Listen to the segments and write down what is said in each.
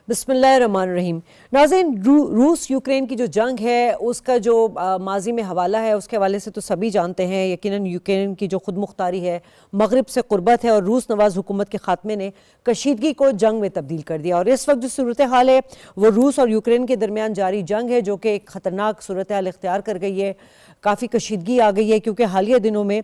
बिस्मिल्लाहिर्रहमानिर्रहीम। नाज़रीन, रूस यूक्रेन की जो जंग है उसका जो माजी में हवाला है उसके हवाले से तो सभी जानते हैं। यकीनन यूक्रेन की जो खुद मुख्तारी है, मगरिब से कुर्बत है और रूस नवाज हुकूमत के खात्मे ने कशीदगी को जंग में तब्दील कर दिया। और इस वक्त जो सूरत हाल है वो रूस और यूक्रेन के दरमियान जारी जंग है जो कि एक ख़तरनाक सूरत हाल इख्तियार कर गई है। काफ़ी कशीदगी आ गई है क्योंकि हालिया दिनों में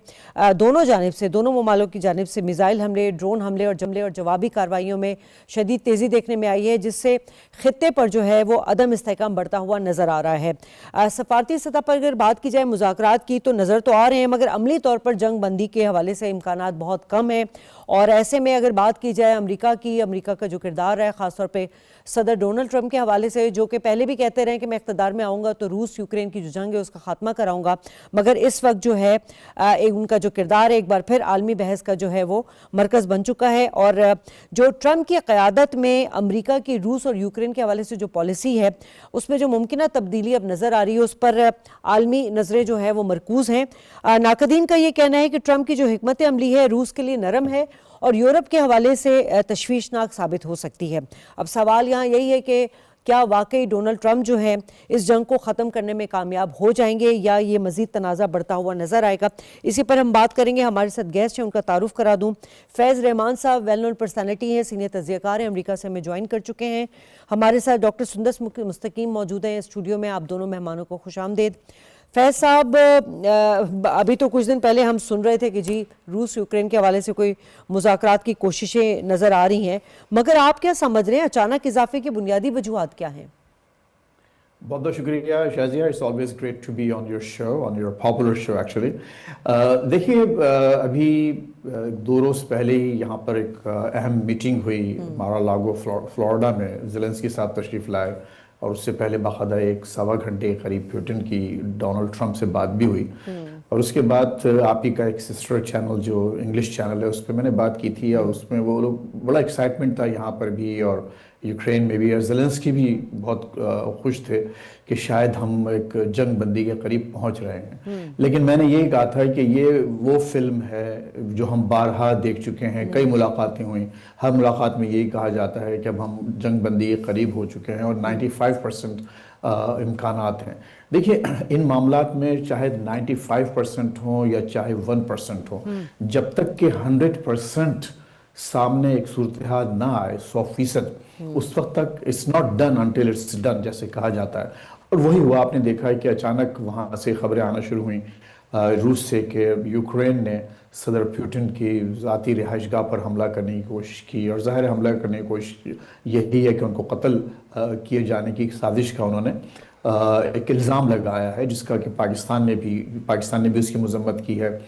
दोनों जानिब से, दोनों ममालिक की जानिब से मिसाइल हमले, ड्रोन हमले और जवाबी कार्रवाइयों में शदीद तेज़ी देखने में आई है, जिससे खित्ते पर जो है वो अदम इस्तेहकाम बढ़ता हुआ नज़र आ रहा है। सफारती सतह पर अगर बात की जाए मुज़ाकरात की तो नज़र तो आ रहे हैं, मगर अमली तौर पर जंग बंदी के हवाले से इम्कानात बहुत कम है। और ऐसे में अगर बात की जाए अमरीका की, अमरीका का जो किरदार है ख़ासतौर पर सदर डोनाल्ड ट्रंप के हवाले से, जो कि पहले भी कहते रहे कि मैं इक़्तिदार में आऊँगा तो रूस यूक्रेन की जो जंग है उसका खात्मा कराऊँगा, मगर इस वक्त जो है उनका जो किरदार है एक बार फिर आलमी बहस का जो है वो मरकज़ बन चुका है। और जो ट्रंप की क़यादत में अमरीका की रूस और यूक्रेन के हवाले से जो पॉलिसी है उसमें जो मुमकिन तब्दीली अब नज़र आ रही है उस पर आलमी नज़रें जो है वो मरकूज़ हैं। नाकदीन का ये कहना है कि ट्रंप की जो हिकमत अमली है रूस के लिए नरम है और यूरोप के हवाले से तशवीशनाक साबित हो सकती है। अब सवाल यहाँ यही है कि क्या वाकई डोनाल्ड ट्रंप जो है इस जंग को ख़त्म करने में कामयाब हो जाएंगे या ये मज़ीद तनाज़ा बढ़ता हुआ नज़र आएगा। इसी पर हम बात करेंगे। हमारे साथ गेस्ट हैं, उनका तारुफ करा दूं। फैज़ रहमान साहब वेल नोन पर्सनैलिटी हैं, सीनियर तज्ज़ियाकार हैं, अमेरिका से हमें ज्वाइन कर चुके हैं। हमारे साथ डॉक्टर सुंदस मुस्तकीम मौजूद हैं स्टूडियो में। आप दोनों मेहमानों को खुशामदीद। फैज़ साहब, अभी तो कुछ दिन पहले हम सुन रहे थे कि जी रूस यूक्रेन के हवाले से कोई मुज़ाकरात की कोशिशें नज़र आ रही हैं, मगर आप क्या समझ रहे हैं अचानक इजाफे की बुनियादी वजूहात क्या हैं? बहुत बहुत शुक्रिया Shazia. It's always great to be on your show, on your popular show actually. देखिए, अभी 2 रोज़ पहले ही यहाँ पर एक अहम मीटिंग हुई मारा लागो फ्लोरिडा में। ज़ेलेंस्की साहब तशरीफ़ लाए और उससे पहले बाकायदा एक 1.25 घंटे करीब पुतिन की डोनाल्ड ट्रंप से बात भी हुई। और उसके बाद आप ही का एक सिस्टर चैनल जो इंग्लिश चैनल है उस पर मैंने बात की थी और उसमें वो लोग, बड़ा एक्साइटमेंट था यहाँ पर भी और यूक्रेन में भी, और ज़ेलेंस्की भी बहुत खुश थे कि शायद हम एक जंग बंदी के करीब पहुंच रहे हैं। लेकिन मैंने यही कहा था कि ये वो फिल्म है जो हम बारहा देख चुके हैं, कई मुलाकातें हुई, हर मुलाकात में यही कहा जाता है कि अब हम जंग बंदी के करीब हो चुके हैं और 95% इम्कानात हैं। देखिए, इन मामलात में चाहे 95% हो या चाहे 1% हो, जब तक कि 100% सामने एक सूरत हाल ना आए 100%, उस वक्त तक it's not done until it's done, जैसे कहा जाता है। और वही हुआ। आपने देखा है कि अचानक वहाँ से खबरें आना शुरू हुई रूस से कि यूक्रेन ने सदर पुतिन की ज़ाती रिहाइशगाह पर हमला करने की कोशिश की और ज़ाहिर हमला करने की कोशिश यही है कि उनको कत्ल किए जाने की साजिश का उन्होंने एक इल्ज़ाम लगाया है, जिसका कि पाकिस्तान ने भी उसकी मजम्मत की है।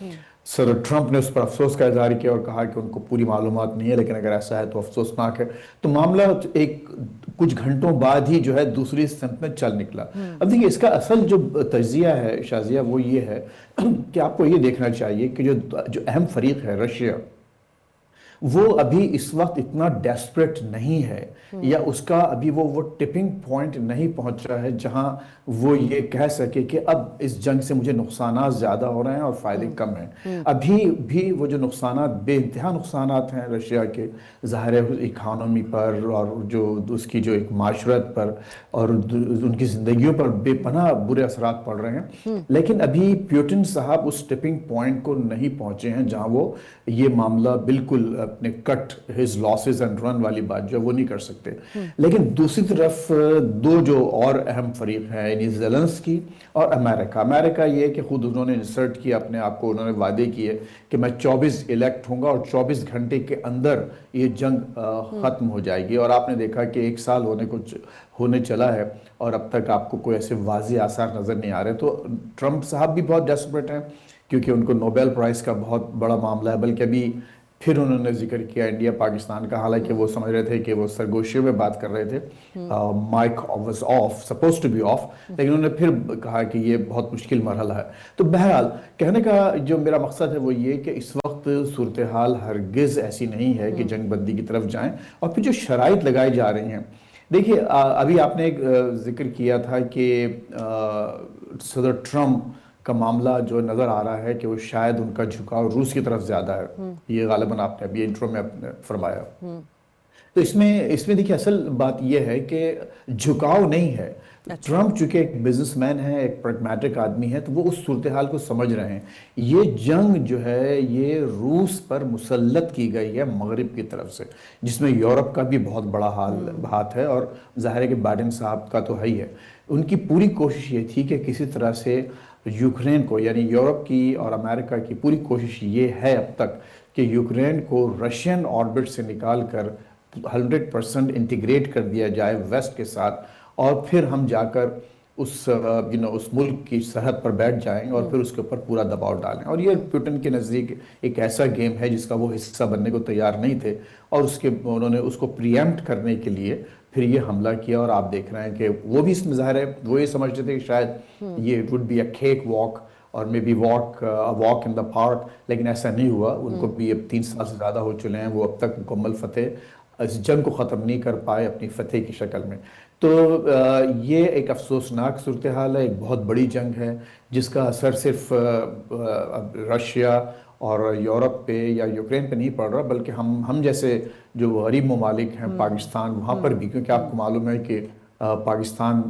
सर ट्रंप ने उस पर अफसोस का इजहार किया और कहा कि उनको पूरी मालूमात नहीं है, लेकिन अगर ऐसा है तो अफसोसनाक है। तो मामला एक कुछ घंटों बाद ही जो है दूसरी सनत में चल निकला। अब देखिए, इसका असल जो तजिया है शाजिया वो ये है कि आपको ये देखना चाहिए कि जो अहम फरीक है रशिया, वो अभी इस वक्त इतना डेस्परेट नहीं है या उसका अभी वो टिपिंग पॉइंट नहीं पहुंच रहा है जहां वो ये कह सके कि अब इस जंग से मुझे नुकसानात ज़्यादा हो रहे हैं और फ़ायदे कम हैं। अभी भी वो जो नुकसानात, बेइंतहा नुकसानात हैं रशिया के, ज़ाहिर है इकानमी पर और जो उसकी जो एक माशरत पर और उनकी ज़िंदगियों पर बेपनाह बुरे असरात पड़ रहे हैं। लेकिन अभी पुतिन साहब उस टिपिंग पॉइंट को नहीं पहुंचे हैं जहां वो ये मामला बिल्कुल अपने cut his losses and run वाली बात जो वो नहीं कर सकते। लेकिन दूसरी तरफ दो जो और अहम फरीक हैं, यानी ज़ेलेंस्की और अमेरिका ये कि खुद उन्होंने इंसर्ट किया अपने आप को, उन्होंने वादे किए कि मैं 24 इलेक्ट होऊंगा और 24 घंटे के अंदर ये जंग खत्म हो जाएगी। और आपने देखा कि 1 साल होने चला है और अब तक आपको कोई ऐसे वाज़ेह आसार नज़र नहीं आ रहे। तो ट्रंप साहब भी बहुत डेस्परेट हैं क्योंकि उनको नोबेल प्राइज़ का बहुत बड़ा मामला है। बल्कि अभी फिर उन्होंने जिक्र किया इंडिया पाकिस्तान का, हालांकि वो समझ रहे थे कि वो सरगोशी में बात कर रहे थे, mike was off, suppose to be off, लेकिन उन्होंने फिर कहा कि ये बहुत मुश्किल मरहला है। तो बहरहाल कहने का जो मेरा मकसद है वो ये कि इस वक्त सूरत हाल हरगिज़ ऐसी नहीं है कि जंग बंदी की तरफ जाएं। और फिर जो शराइत लगाई जा रही हैं, देखिए अभी आपने एक जिक्र किया था कि सदर ट्रंप का मामला जो नज़र आ रहा है कि वो शायद उनका झुकाव रूस की तरफ ज़्यादा है। ये गालिबन आपने अभी इंट्रो में आपने फरमाया। तो इसमें इसमें देखिए असल बात यह है कि झुकाव नहीं है। ट्रम्प चूंकि एक बिजनेसमैन है, एक प्रैग्मेटिक आदमी है, तो वो उस सूरत हाल को समझ रहे हैं। ये जंग जो है ये रूस पर मुसल्लत की गई है मगरिब की तरफ से, जिसमें यूरोप का भी बहुत बड़ा हाथ है, और जाहिर है कि बाइडेन साहब का तो है ही है। उनकी पूरी कोशिश ये थी कि किसी तरह से यूक्रेन को, यानी यूरोप की और अमेरिका की पूरी कोशिश ये है अब तक कि यूक्रेन को रशियन ऑर्बिट से निकाल कर 100% इंटीग्रेट कर दिया जाए वेस्ट के साथ, और फिर हम जाकर उस उस मुल्क की सरहद पर बैठ जाएं और फिर उसके ऊपर पूरा दबाव डालें। और ये पुतिन के नज़दीक एक ऐसा गेम है जिसका वो हिस्सा बनने को तैयार नहीं थे, और उन्होंने उसको प्रीएम्प्ट करने के लिए फिर ये हमला किया। और आप देख रहे हैं कि वो भी इसमें ज़ाहिर है वो ये समझते थे कि शायद ये would be a cake walk और maybe walk in the park, लेकिन ऐसा नहीं हुआ। उनको भी अब 3 साल से ज़्यादा हो चुके हैं, वो अब तक मुकम्मल फतेह इस जंग को ख़त्म नहीं कर पाए अपनी फतेह की शक्ल में। तो ये एक अफसोसनाक सूरत हाल है, एक बहुत बड़ी जंग है जिसका असर सिर्फ रशिया और यूरोप पे या यूक्रेन पे नहीं पड़ रहा, बल्कि हम जैसे जो गरीब ममालिक हैं, पाकिस्तान, वहाँ पर भी, क्योंकि आपको मालूम है कि पाकिस्तान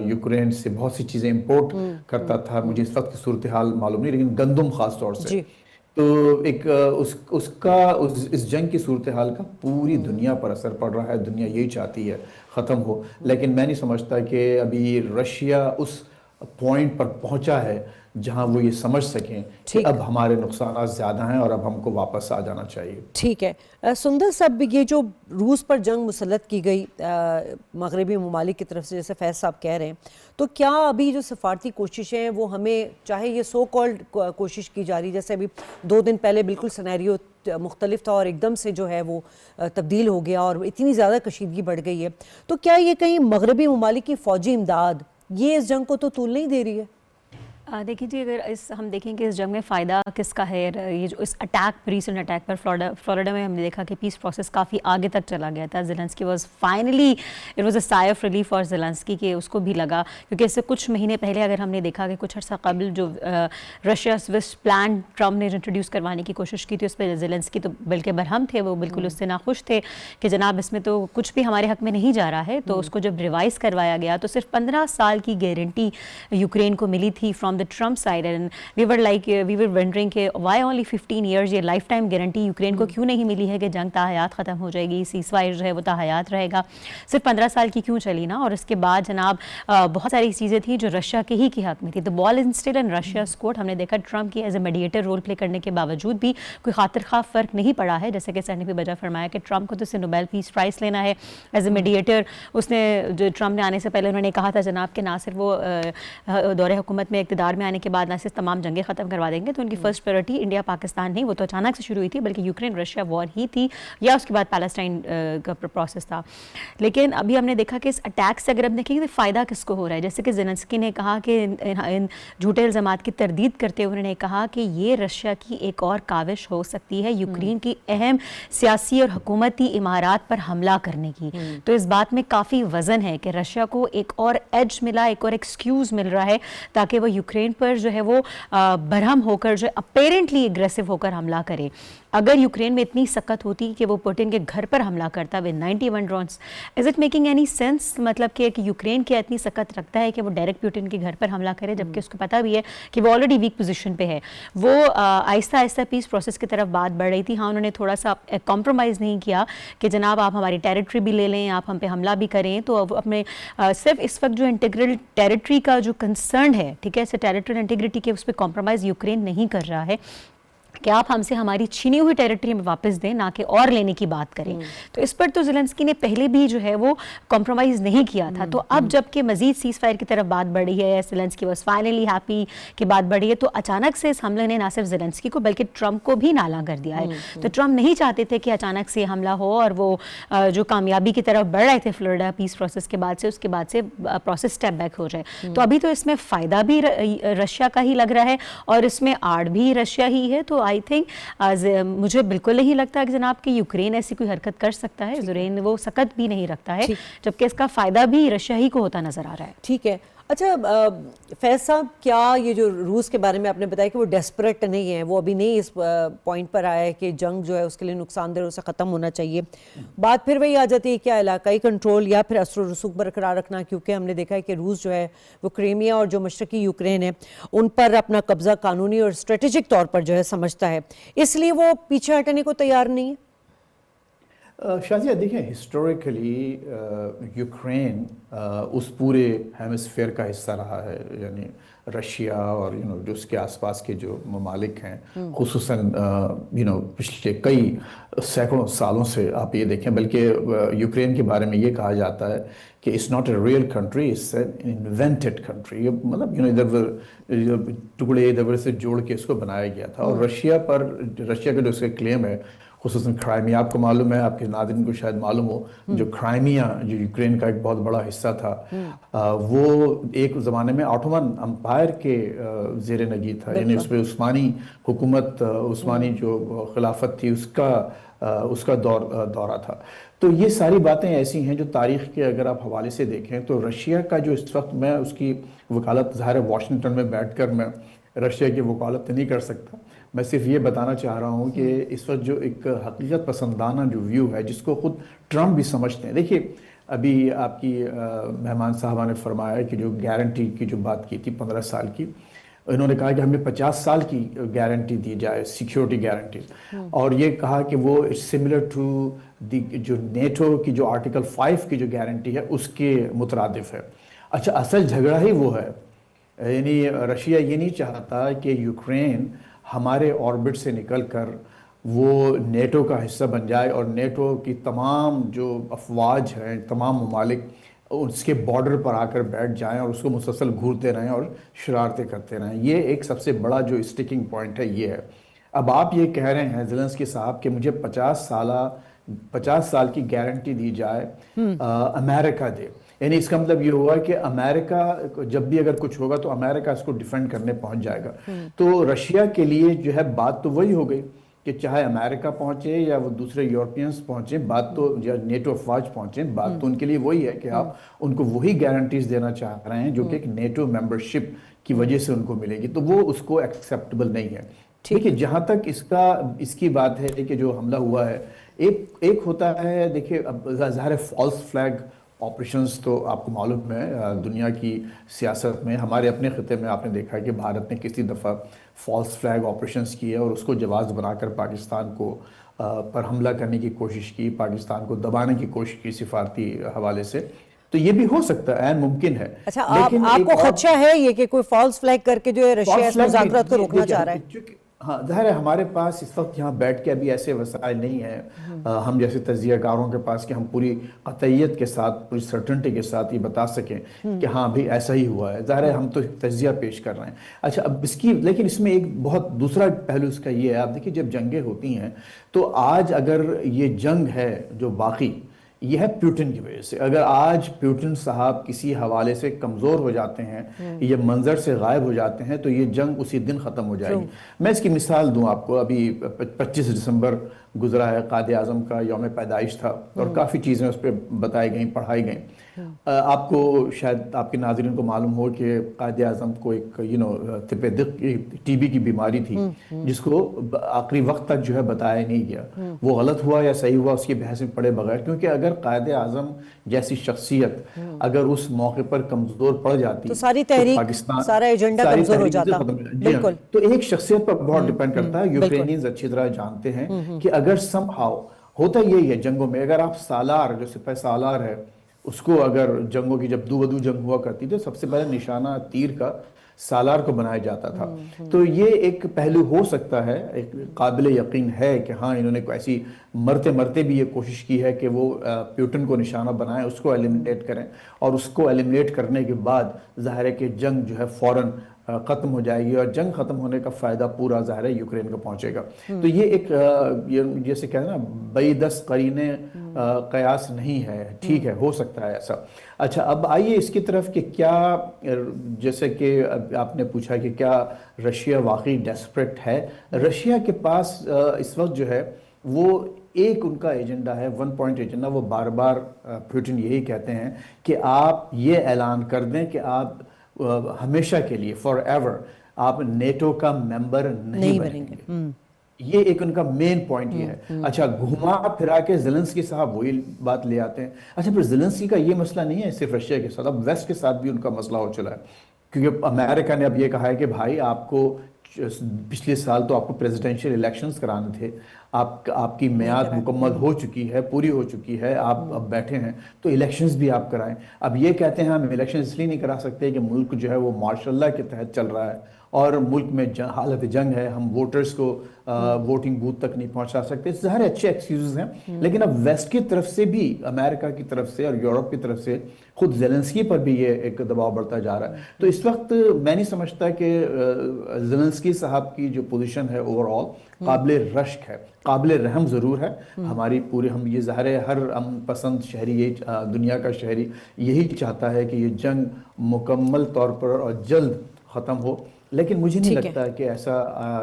यूक्रेन से बहुत सी चीज़ें इंपोर्ट करता था। मुझे इस वक्त की सूरत हाल मालूम नहीं, लेकिन गंदम ख़ास तौर से। तो एक इस जंग की सूरत हाल का पूरी दुनिया पर असर पड़ रहा है। दुनिया यही चाहती है ख़त्म हो, लेकिन मैं नहीं समझता कि अभी रशिया उस पॉइंट पर पहुंचा है जहां वो ये समझ सकें कि अब हमारे नुकसान ज़्यादा हैं और अब हमको वापस आ जाना चाहिए। ठीक है। सुंदर साहब, ये जो रूस पर जंग मुसल्लत की गई मगरबी ममालिक की तरफ से, जैसे फैज़ साहब कह रहे हैं, तो क्या अभी जो सफारती कोशिशें हैं वो हमें, चाहे ये सो कॉल्ड कोशिश की जा रही, जैसे अभी 2 दिन पहले बिल्कुल सिनेरियो मुख्तलिफ था और एकदम से जो है वो तब्दील हो गया और इतनी ज़्यादा कशीदगी बढ़ गई है, तो क्या ये कहीं मगरबी ममालिक की फ़ौजी इमदाद ये इस जंग को तो तूल नहीं दे रही है? देखिए जी, अगर हम देखें कि इस जंग में फ़ायदा किसका है, ये जो इस रीसेंट अटैक पर फ्लोरिडा में हमने देखा कि पीस प्रोसेस काफ़ी आगे तक चला गया था। Zelensky was finally, it was a sigh of relief for Zelensky, कि उसको भी लगा, क्योंकि इससे कुछ महीने पहले अगर हमने देखा कि कुछ अर्सा कबल जो रशिया स्विस प्लान ट्रम्प ने इंट्रोड्यूस करवाने की कोशिश की थी, उस पर ज़ेलेंस्की तो बल्कि बरहम थे, वो बिल्कुल उससे नाखुश थे कि जनाब इसमें तो कुछ भी हमारे हक़ में नहीं जा रहा है। तो उसको जब रिवाइज़ करवाया गया तो सिर्फ 15 साल की गारंटी यूक्रेन को मिली थी from the Trump side, and we were wondering कि व्हाई ओनली 15 इयर्स, ये लाइफ टाइम गारंटी यूक्रेन को क्यों नहीं मिली है कि जंग ताहयात ख़त्म हो जाएगी, सीज़फायर जो है वो ताहयात रहेगा, सिर्फ 15 साल की क्यों चली ना। और इसके बाद जनाब बहुत सारी चीज़ें थी जो रशिया के ही हक़ में थी। The ball is still in Russia's court. हमने देखा ट्रम्प की as a mediator role play करने के बावजूद भी कोई खातिर खा फ़र्क नहीं पड़ा है, जैसे कि सर ने भी वजह फरमाया कि ट्रम्प को तो उससे नोबेल पीस प्राइज़ लेना है एज ए मीडिएटर। उसने जो ट्रम्प ने आने से पहले उन्होंने कहा था जनाब कि ना सिर्फ वो दौरे हुकूमत में इक़्तिदार में आने के बाद ना सिर्फ तमाम जंगें ख़त्म करवा देंगे, तो उनकी फर्स्ट प्रायोरिटी इंडिया पाकिस्तान नहीं, वो तो अचानक से शुरू हुई थी, बल्कि यूक्रेन रशिया वॉर ही थी, या उसके बाद पैलेस्टाइन का प्रोसेस था। लेकिन अभी हमने देखा कि इस अटैक से अगर हम देखेंगे तो फ़ायदा किसको हो रहा है, जैसे कि ज़ेलेंस्की ने कहा कि इन झूठे इल्ज़ामात की तरदीद करते हुए उन्होंने कहा कि ये रशिया की एक और काविश हो सकती है यूक्रेन की अहम सियासी और हुकूमती इमारात पर हमला करने की। तो इस बात में काफ़ी वज़न है कि रशिया को एक और एज मिला, एक और एक्सक्यूज़ मिल रहा है ताकि वो यूक्रेन पर जो है वो बरहम होकर, जो अपेरेंटली एग्रेसिव होकर हमला करे। अगर यूक्रेन में इतनी सख्त होती कि वो पुतिन के घर पर हमला करता with 91 drones, is it making any sense? मतलब कि यूक्रेन क्या इतनी सख्त रखता है कि वो डायरेक्ट पुतिन के घर पर हमला करे, जबकि उसको पता भी है कि वो ऑलरेडी वीक पोजीशन पे है। वो आहिस्ता आहिस्ता पीस प्रोसेस की तरफ बात बढ़ रही थी। हाँ, उन्होंने थोड़ा सा कॉम्प्रोमाइज़ नहीं किया कि जनाब आप हमारी टेरिटरी भी ले लें, आप हम पे हमला भी करें। तो अब अपने सिर्फ इस वक्त जो इंटीग्रल टेरिटरी का जो कंसर्न है, ठीक है, ऐसे टेरिटरी इंटीग्रिटी के उस पर कॉम्प्रोमाइज़ यूक्रेन नहीं कर रहा है कि आप हमसे हमारी छीनी हुई टेरिटरी में वापस दें, ना कि और लेने की बात करें। तो इस पर तो ज़ेलेंस्की ने पहले भी जो है वो कॉम्प्रोमाइज़ नहीं किया था। तो अब जबकि मज़ीद सीज़ फायर की तरफ बात बढ़ी है, ज़ेलेंस्की वाज फाइनली हैप्पी की बात बढ़ी है, तो अचानक से इस हमले ने ना सिर्फ ज़ेलेंस्की को बल्कि ट्रम्प को भी नाला कर दिया है। तो ट्रम्प नहीं चाहते थे कि अचानक से हमला हो और वो जो कामयाबी की तरफ बढ़ रहे थे फ्लोरिडा पीस प्रोसेस के बाद से, उसके बाद से प्रोसेस स्टेप बैक हो जाए। तो अभी तो इसमें फ़ायदा भी रशिया का ही लग रहा है और इसमें आड़ भी रशिया ही है। तो आई थिंक मुझे बिल्कुल नहीं लगता कि जनाब कि यूक्रेन ऐसी कोई हरकत कर सकता है। यूक्रेन वो सकत भी नहीं रखता है, जबकि इसका फ़ायदा भी रशिया ही को होता नज़र आ रहा है। ठीक है। अच्छा फैज साहब, क्या ये जो रूस के बारे में आपने बताया कि वो डेस्परेट नहीं है, वो अभी नहीं इस पॉइंट पर आया है कि जंग जो है उसके लिए नुकसानदेह, उसे ख़त्म होना चाहिए, बात फिर वही आ जाती है क्या इलाकाई कंट्रोल या फिर असर रसूख बरकरार रखना? क्योंकि हमने देखा है कि रूस जो है वो क्रीमिया और जो मशरकी यूक्रेन है उन पर अपना कब्जा कानूनी और स्ट्रेटेजिक तौर पर जो है समझता है, इसलिए वो पीछे हटने को तैयार नहीं है। शाजिया देखिए, हिस्टोरिकली यूक्रेन उस पूरे हेमिस्फेयर का हिस्सा रहा है, यानी रशिया और जो उसके आसपास के जो ममालिक हैं, खुसूसन पिछले कई सैकड़ों सालों से आप ये देखें, बल्कि यूक्रेन के बारे में ये कहा जाता है कि it's not a real country, it's an invented country. मतलब इधर टुकड़े इधर से जोड़ के इसको बनाया गया था। और रशिया का जो उसका क्लेम है, खुसूसन क्राइमिया, आपको मालूम है, आपके नाज़रीन को शायद मालूम हो, जो क्राइमिया जो यूक्रेन का एक बहुत बड़ा हिस्सा था, वो एक ज़माने में ऑटोमन अम्पायर के ज़ेर नगी था, यानी उस पर उस्मानी हुकूमत, उस्मानी जो खिलाफत थी उसका दौरा था। तो ये सारी बातें ऐसी हैं जो तारीख़ के अगर आप हवाले से देखें तो रशिया का जो इस वक्त, मैं उसकी वकालत ज़ाहिर है वाशिंगटन में बैठकर मैं रशिया की वकालत नहीं कर सकता, मैं सिर्फ ये बताना चाह रहा हूँ कि इस वक्त जो एक हकीकत पसंदाना जो व्यू है, जिसको खुद ट्रम्प भी समझते हैं। देखिए, अभी आपकी मेहमान साहबा ने फरमाया कि जो गारंटी की जो बात की थी 15 साल की, इन्होंने कहा कि हमें 50 साल की गारंटी दी जाए, सिक्योरिटी गारंटी, और ये कहा कि वो सिमिलर टू जो नेटो की जो आर्टिकल 5 की जो गारंटी है उसके मुतरादिफ है। अच्छा, असल झगड़ा ही वो है, यानी रशिया ये नहीं चाहता कि यूक्रेन हमारे ऑर्बिट से निकलकर वो नेटो का हिस्सा बन जाए और नेटो की तमाम जो अफवाज हैं, तमाम ममालिक उसके बॉर्डर पर आकर बैठ जाएं और उसको मुसलसल घूरते रहें और शरारतें करते रहें। ये एक सबसे बड़ा जो स्टिकिंग पॉइंट है ये है। अब आप ये कह रहे हैं ज़ेलेंस्की साहब कि मुझे 50 साल की गारंटी दी जाए, अमेरिका दे, यानी इसका मतलब ये हुआ कि अमेरिका जब भी अगर कुछ होगा तो अमेरिका इसको डिफेंड करने पहुंच जाएगा। तो रशिया के लिए जो है बात तो वही हो गई कि चाहे अमेरिका पहुंचे या वो दूसरे यूरोपियंस पहुंचे, बात तो, या नेटो अफवाज पहुंचे, बात तो उनके लिए वही है कि आप उनको वही गारंटीज देना चाह रहे हैं जो कि एक नेटो मेंबरशिप की वजह से उनको मिलेगी, तो वो उसको एक्सेप्टेबल नहीं है। देखिए, जहां तक इसकी बात है कि जो हमला हुआ है, एक होता है, देखिए अब ज़ाहिर है फॉल्स फ्लैग ऑपरेशंस तो आपको मालूम है दुनिया की सियासत में, हमारे अपने खिते में आपने देखा है कि भारत ने किसी दफ़ा फॉल्स फ्लैग ऑपरेशंस किए और उसको जवाब बनाकर पाकिस्तान को पर हमला करने की कोशिश की, पाकिस्तान को दबाने की कोशिश की सिफारती हवाले से। तो ये भी हो सकता है, ऐन मुमकिन है। अच्छा, लेकिन आपको खदशा है ये कि कोई फॉल्स फ्लैग करके जो है रशिया इस मुज़ाकरात को रोकना चाह रहा है? हाँ, ज़ाहिर है हमारे पास इस वक्त यहाँ बैठ के अभी ऐसे वसाइल नहीं है हम जैसे तजियाकारों के पास कि हम पूरी कतईयत के साथ, पूरी सर्टेनिटी के साथ ये बता सकें कि हाँ भी ऐसा ही हुआ है। ज़ाहिर है हम तो तजिया पेश कर रहे हैं। अच्छा, अब लेकिन इसमें एक बहुत दूसरा पहलू इसका ये है, आप देखिए जब जंगें होती हैं तो आज अगर ये जंग है जो बाकी, यह है प्यूटिन की वजह से। अगर आज प्यूटिन साहब किसी हवाले से कमज़ोर हो जाते हैं, ये मंजर से गायब हो जाते हैं, तो ये जंग उसी दिन ख़त्म हो जाएगी। मैं इसकी मिसाल दूं आपको, अभी 25 दिसंबर गुजरा है, कायद आज़म का यौम पैदाइश था और काफ़ी चीज़ें उस पर बताई गई, पढ़ाई गई। आपको शायद आपके नाज़रीन को मालूम हो कि कायद आज़म को एक टीबी की बीमारी थी जिसको आखिरी वक्त तक जो है बताया नहीं गया। वो गलत हुआ या सही हुआ उसकी बहस में पड़े बगैर, क्योंकि अगर कायद आज़म जैसी शख्सियत अगर उस मौके पर कमजोर पड़ जाती तो सारी तहरीक, पाकिस्तान, सारा एजेंडा कमजोर हो जाता। बिल्कुल। तो एक शख्सियत पर बहुत डिपेंड करता है। यूक्रेनियंस अच्छी तरह जानते हैं कि अगर समहाउ, होता यही है जंगों में, अगर आप सालार, जो सिपाही सालार है, उसको अगर जंगों की जब दो जंग हुआ करती थी, सबसे पहले निशाना तीर का सालार को बनाया जाता था। तो ये एक पहलू हो सकता है, एक काबिल यकीन है कि हाँ इन्होंने कोई ऐसी मरते मरते भी ये कोशिश की है कि वो प्यूटन को निशाना बनाएं, उसको एलिमिनेट करें, और उसको एलिमिनेट करने के बाद ज़ाहिर है कि जंग जो है फ़ौरन ख़त्म हो जाएगी और जंग ख़त्म होने का फ़ायदा पूरा ज़ाहिर है यूक्रेन को पहुंचेगा। तो ये एक जैसे कहते हैं ना, बई-दस करीने कयास नहीं है, ठीक है, हो सकता है ऐसा। अच्छा, अब आइए इसकी तरफ कि क्या, जैसे कि आपने पूछा कि क्या रशिया वाकई डेस्परेट है। रशिया के पास इस वक्त जो है वो एक उनका एजेंडा है, 1 पॉइंट एजेंडा। वो बार बार पुतिन यही कहते हैं कि आप ये ऐलान कर दें कि आप हमेशा के लिए फॉर एवर आप नेटो का मेंबर नहीं बनेंगे। ये एक उनका मेन पॉइंट ये है। अच्छा, घुमा फिरा के ज़ेलेंस्की साहब वही बात ले आते हैं। अच्छा, फिर ज़ेलेंस्की का ये मसला नहीं है सिर्फ रशिया के साथ, अब वेस्ट के साथ भी उनका मसला हो चला है, क्योंकि अमेरिका ने अब ये कहा है कि भाई आपको पिछले साल तो आपको प्रेसिडेंशियल इलेक्शंस कराने थे, आपकी मियाद मुकम्मल हो चुकी है, पूरी हो चुकी है, आप अब बैठे हैं तो इलेक्शंस भी आप कराएं। अब ये कहते हैं हम इलेक्शन इसलिए नहीं करा सकते कि मुल्क जो है वो मार्शल लॉ के तहत चल रहा है और मुल्क में हालत जंग है, हम वोटर्स को वोटिंग बूथ तक नहीं पहुंचा सकते। सारे अच्छे एक्सक्यूजेस हैं, लेकिन अब वेस्ट की तरफ से भी, अमेरिका की तरफ से और यूरोप की तरफ से खुद ज़ेलेंस्की पर भी ये एक दबाव बढ़ता जा रहा है। तो इस वक्त मैं नहीं समझता कि ज़ेलेंस्की साहब की जो पोजीशन है ओवरऑल काबिल रश्क है, काबिल रहम ज़रूर है। हमारी पूरे हम ये ज़ाहिर है हर अमन पसंद शहरी, ये दुनिया का शहरी यही चाहता है कि ये जंग मुकम्मल तौर पर और जल्द ख़त्म हो, लेकिन मुझे नहीं लगता कि ऐसा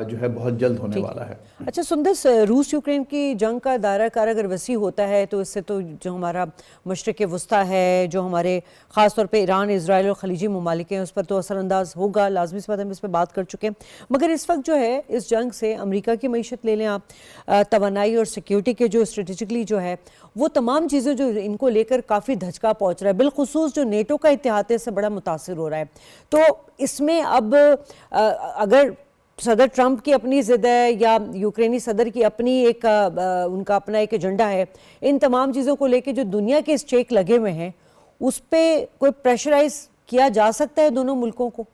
जो है बहुत जल्द होने वाला है। अच्छा सुंदर, रूस यूक्रेन की जंग का दायरा कार अगर वसी होता है तो इससे तो जो हमारा मशरिक़ वस्ता है, जो हमारे ख़ास तौर पे ईरान, इजराइल और खलीजी ममालिक हैं, उस पर तो असरअंदाज होगा, लाजमी सी बात, हम इस पर बात कर चुके हैं। मगर इस वक्त जो है इस जंग से अमेरिका की मईशत ले लें आप, तवानाई और सिक्योरिटी के जो स्ट्रेटेजिकली जो है वो तमाम चीज़ें जो इनको लेकर काफ़ी धचका पहुँच रहा है, बिलखुसूस जो नेटो का इत्तेहाद है इससे बड़ा मुतासिर हो रहा है। तो इसमें अब अगर सदर ट्रंप की अपनी ज़िद है या यूक्रेनी सदर की अपनी एक उनका अपना एक एजेंडा है, इन तमाम चीज़ों को लेके जो दुनिया के स्टेक लगे हुए हैं उस पर कोई प्रेशराइज किया जा सकता है दोनों मुल्कों को?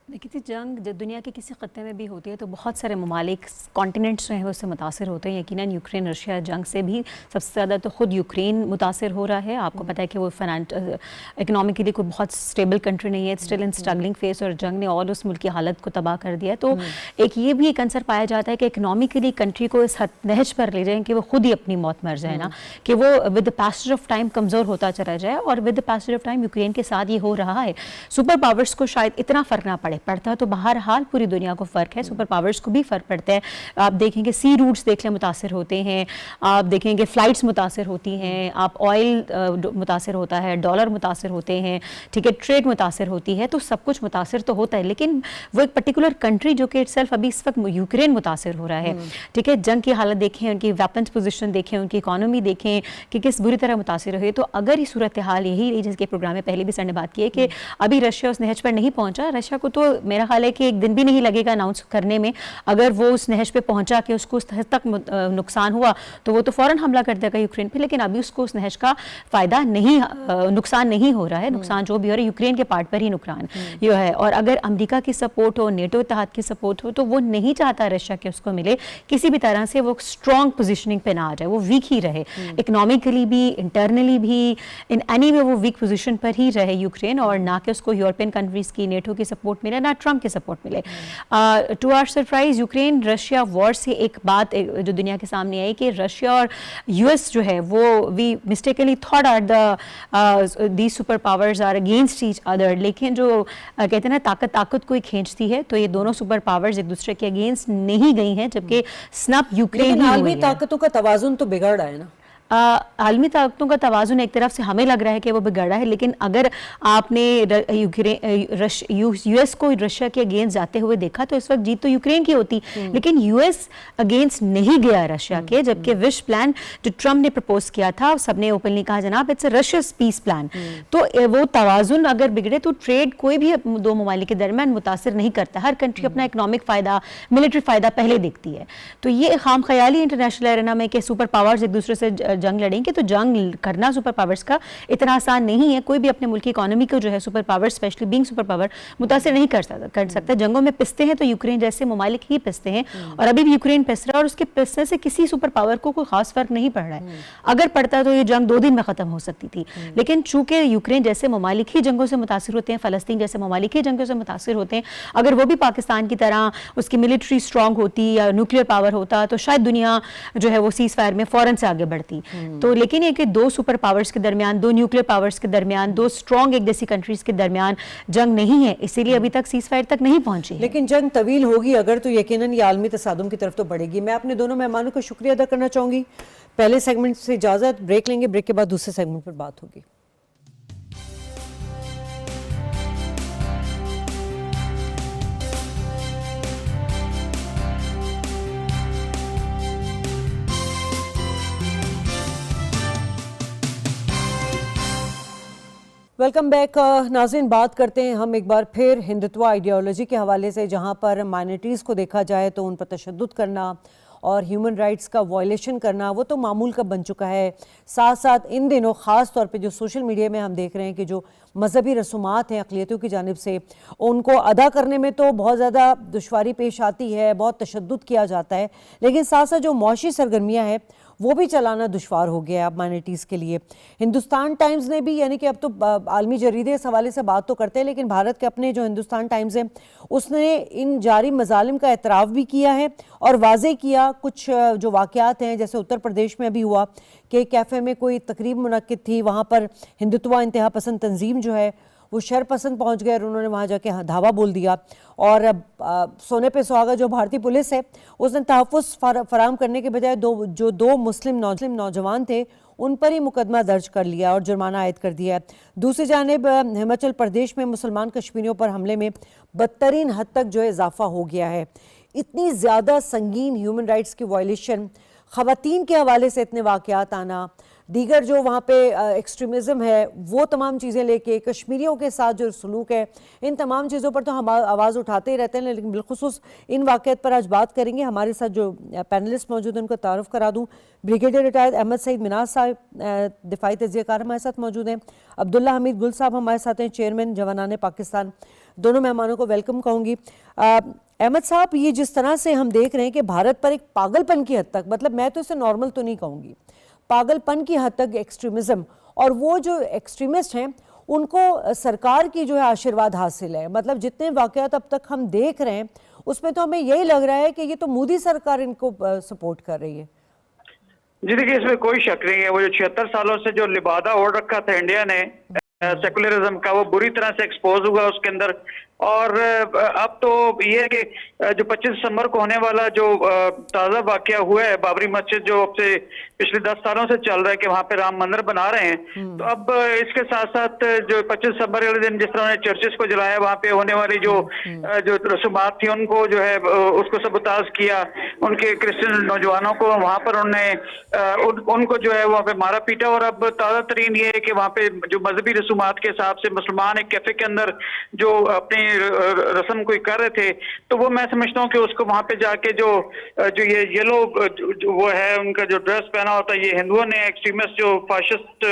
देखिए, जंग जब दुनिया के किसी खत्ते में भी होती है तो बहुत सारे ममालिक, कॉन्टिनेंट्स जो हैं वो उससे मुतासर होते हैं। यकीनन यूक्रेन रशिया जंग से भी सबसे ज़्यादा तो ख़ुद यूक्रेन मुतासर हो रहा है। आपको पता है कि वो इकनॉमिकली कोई बहुत स्टेबल कंट्री नहीं है, स्टिल इन स्ट्रगलिंग फेस, और जंग ने और उस मुल्क की हालत को तबाह कर दिया है। तो एक ये भी एक अंसर पाया जाता है कि इकनॉमिकली कंट्री को इस नहज पर ले जाएं कि वो खुद ही अपनी मौत मर जाए ना, कि वो with the passage of time कमज़ोर होता चला जाए। और with the passage of time Ukraine के साथ ये हो रहा है। सुपर पावर्स को शायद इतना फ़र्क ना पड़ता तो बहरहाल पूरी दुनिया को फ़र्क है, सुपर पावर्स को भी फ़र्क पड़ता है। आप देखेंगे सी रूट्स देख लें मुतासर होते हैं, आप देखेंगे फ़्लाइट्स मुतासर होती हैं, आप ऑयल मुतासर होता है, डॉलर मुतासर होते हैं, ठीक है, ट्रेड मुतासर होती है, तो सब कुछ मुतासर तो होता है। लेकिन वो एक पर्टिकुलर कंट्री जो कि इटसेल्फ अभी इस वक्त यूक्रेन मुतासर हो रहा है, ठीक है, जंग की हालत देखें, उनकी वेपन्स पोजिशन देखें, उनकी इकॉनमी देखें कि किस बुरी तरह मुतासर रही है। तो अगर ये सूरत हाल यही रही, जिसके प्रोग्राम में पहले भी सर ने बात की है कि अभी रशिया उस नहज पर नहीं पहुंचा, रशिया को तो मेरा ख्याल है कि एक दिन भी नहीं लगेगा अनाउंस करने में। अगर वो उस नहज पे पहुंचा कि उसको उस हद तक नुकसान हुआ तो वो तो फौरन हमला कर देगा यूक्रेन पे, लेकिन अभी उसको उस नहज का फ़ायदा नहीं, नुकसान नहीं हो रहा है। नुकसान जो भी हो रहा है यूक्रेन के पार्ट पर ही नुकसान ये है। और अगर अमेरिका की सपोर्ट हो, नेटो इत्तेहाद की सपोर्ट हो, तो वो नहीं चाहता रशिया के उसको मिले किसी भी तरह से, वो स्ट्रॉन्ग पोजिशनिंग पे ना आ जाए, वो वीक ही रहे, इकोनॉमिकली भी, इंटरनली भी, इन एनी वे वो वीक पोजिशन पर ही रहे यूक्रेन, और ना कि उसको यूरोपियन कंट्रीज़ की, नेटो की सपोर्ट मिले, ना ट्रंप की सपोर्ट मिले। To our surprise Ukraine Russia war से एक बात जो दुनिया के सामने आई कि रशिया और यूएस जो है वो we mistakenly thought are the superpowers are against each other, लेकिन जो कहते हैं ना ताकत को ही खींचती है, तो ये दोनों सुपर पावर्स एक दूसरे के अगेंस्ट नहीं गई हैं, जबकि स्नप यूक्रेन ही आलमी ताकतों का तवाजुन तो बिगड़ रहा है ना। आलमी ताकतों का तवाजुन एक तरफ से हमें लग रहा है कि वो बिगड़ रहा है, लेकिन अगर आपने यूएस को रशिया के अगेंस्ट जाते हुए देखा तो इस वक्त जीत तो यूक्रेन की होती, लेकिन यूएस अगेंस्ट नहीं गया रशिया के, जबकि विश प्लान जो ट्रम्प ने प्रपोज किया था, सबने ओपनली कहा जनाब इट्स रशिया's पीस प्लान। तो वो तवाजुन अगर बिगड़े तो ट्रेड कोई भी दो ममालिक के दरमियान मुतासर नहीं करता, हर कंट्री अपना इकोनॉमिक फ़ायदा, मिलिट्री फ़ायदा पहले देखती है। तो ये खाम ख्याली इंटरनेशनल एरेना में कि सुपर पावर्स एक दूसरे से जंग लड़ेंगे, तो जंग करना सुपर पावर्स का इतना आसान नहीं है। कोई भी अपने मुल्क की इकोनॉमी को जो है super power, specially being super power, मुतासर नहीं कर सकता। जंगों में पिसते हैं तो यूक्रेन जैसे ममालिक ही पिसते हैं, और अभी भी यूक्रेन पिस रहा है, और उसके पिसने से किसी सुपर पावर को कोई खास फर्क नहीं पड़ रहा है। अगर पड़ता तो ये जंग 2 दिन में खत्म हो सकती थी, लेकिन चूंकि यूक्रेन जैसे ममालिक ही जंगों से मुतासर होते हैं, फलस्तीन जैसे ममालिक ही जंगों से मुतासर होते हैं, अगर वो भी पाकिस्तान की तरह उसकी मिलिट्री स्ट्रॉन्ग होती या न्यूक्लियर पावर होता तो शायद दुनिया जो है वो सीज फायर में फौरन से आगे बढ़ती। तो लेकिन ये कि 2 सुपर पावर्स के दरमियान, 2 न्यूक्लियर पावर्स के दरमियान, 2 स्ट्रॉन्ग एक जैसी कंट्रीज के दरमियान जंग नहीं है, इसीलिए अभी तक सीज फायर तक नहीं पहुंची है। लेकिन जंग तवील होगी अगर, तो यकीनन ये आलमी तसादुम की तरफ तो बढ़ेगी। मैं अपने दोनों मेहमानों का शुक्रिया अदा करना चाहूंगी। पहले सेगमेंट से इजाजत, ब्रेक लेंगे, ब्रेक के बाद दूसरे सेगमेंट पर बात होगी। वेलकम बैक नाज़रीन, बात करते हैं हम एक बार फिर हिंदुत्व आइडियोलॉजी के हवाले से, जहां पर माइनॉरिटीज़ को देखा जाए तो उन पर तशद्दुद करना और ह्यूमन राइट्स का वायलेशन करना वो तो मामूल का बन चुका है। साथ साथ इन दिनों ख़ास तौर पे जो सोशल मीडिया में हम देख रहे हैं कि जो मजहबी रसूमात हैं अक़लियतों की जानिब से, उनको अदा करने में तो बहुत ज़्यादा दुश्वारी पेश आती है, बहुत तशद्दुद किया जाता है, लेकिन साथ साथ जो मुआशी सरगर्मियाँ हैं वो भी चलाना दुश्वार हो गया है अब माइनॉरिटीज़ के लिए। हिंदुस्तान टाइम्स ने भी, यानी कि अब तो आलमी जरीदे इस हवाले से बात तो करते हैं, लेकिन भारत के अपने जो हिंदुस्तान टाइम्स है उसने इन जारी मजालिम का एतराफ़ भी किया है और वाज़े किया कुछ जो वाक़यात हैं, जैसे उत्तर प्रदेश में अभी हुआ कि कैफ़े में कोई तकरीब मुनक्किद थी, वहाँ पर हिंदुत्व इंतहा पसंद तंजीम जो है वो शर पसंद पहुँच गए और उन्होंने वहाँ जाके धावा बोल दिया। और सोने पे सुहागा जो भारतीय पुलिस है उसने तहफ़्फ़ुज़ फराहम करने के बजाय दो मुस्लिम नौजवान थे उन पर ही मुकदमा दर्ज कर लिया और जुर्माना आयद कर दिया है। दूसरी जानिब हिमाचल प्रदेश में मुसलमान कश्मीरियों पर हमले में बदतरीन हद तक जो है इजाफा हो गया है। इतनी ज़्यादा संगीन ह्यूमन राइट्स की वायलेशन, ख़वातीन के हवाले से इतने वाक़यात आना, दीगर जो वहाँ पे एक्सट्रीमिज़म है वो तमाम चीज़ें लेके कश्मीरियों के साथ जो सलूक है, इन तमाम चीज़ों पर तो हम आवाज़ उठाते ही रहते हैं, लेकिन बिलखुसूस इन वाक़यात पर आज बात करेंगे। हमारे साथ जो पैनलिस्ट मौजूद हैं उनको तारुफ करा दूँ। ब्रिगेडियर रिटायर्ड अहमद सईद मिनाज साहब दिफाई तज़कियाकार हमारे साथ मौजूद हैं। अब्दुल्ला हमीद गुल साहब हमारे साथ हैं, चेयरमैन जवानाने पाकिस्तान। दोनों मेहमानों को वेलकम कहूँगी। अहमद साहब, ये जिस तरह से हम देख रहे हैं कि भारत पर एक पागलपन की हद तक, मतलब मैं तो इसे नॉर्मल तो नहीं कहूँगी, पागलपन की हद तक एक्सट्रीमिज़म, और वो जो एक्सट्रीमिस्ट हैं उनको सरकार की जो है आशीर्वाद हासिल है। मतलब जितने वाक़यात अब तक हम देख रहे हैं उसमें तो हमें यही लग रहा है कि ये तो मोदी सरकार इनको सपोर्ट कर रही है। जी देखिए, इसमें कोई शक नहीं है, वो जो 76 सालों से जो लिबादा ओढ़ रखा था इंडिया ने सेकुलरिज्म का, वो बुरी तरह से एक्सपोज हुआ उसके अंदर। और अब तो ये है कि जो 25 दिसंबर को होने वाला जो ताज़ा वाकया हुआ है बाबरी मस्जिद, जो अब से पिछले 10 सालों से चल रहा है कि वहाँ पे राम मंदिर बना रहे हैं, तो अब इसके साथ साथ जो 25 दिसंबर वाले दिन जिस तरह उन्होंने चर्चेस को जलाया, वहाँ पे होने वाली जो रसूमात थी उनको जो है उसको सबताज किया, उनके क्रिश्चियन नौजवानों को वहाँ पर उन्होंने उनको जो है वहाँ पे मारा पीटा। और अब ताज़ा तरीन ये है कि वहाँ पे जो मजहबी रसूमात के हिसाब से मुसलमान एक कैफे के अंदर जो अपनी रस्म कोई कर रहे थे, तो वो मैं समझता हूँ कि उसको वहां पे जाके जो ये येलो वो है उनका जो ड्रेस पहना होता है, ये हिंदुओं ने, एक्सट्रीमिस्ट जो फाशिस्ट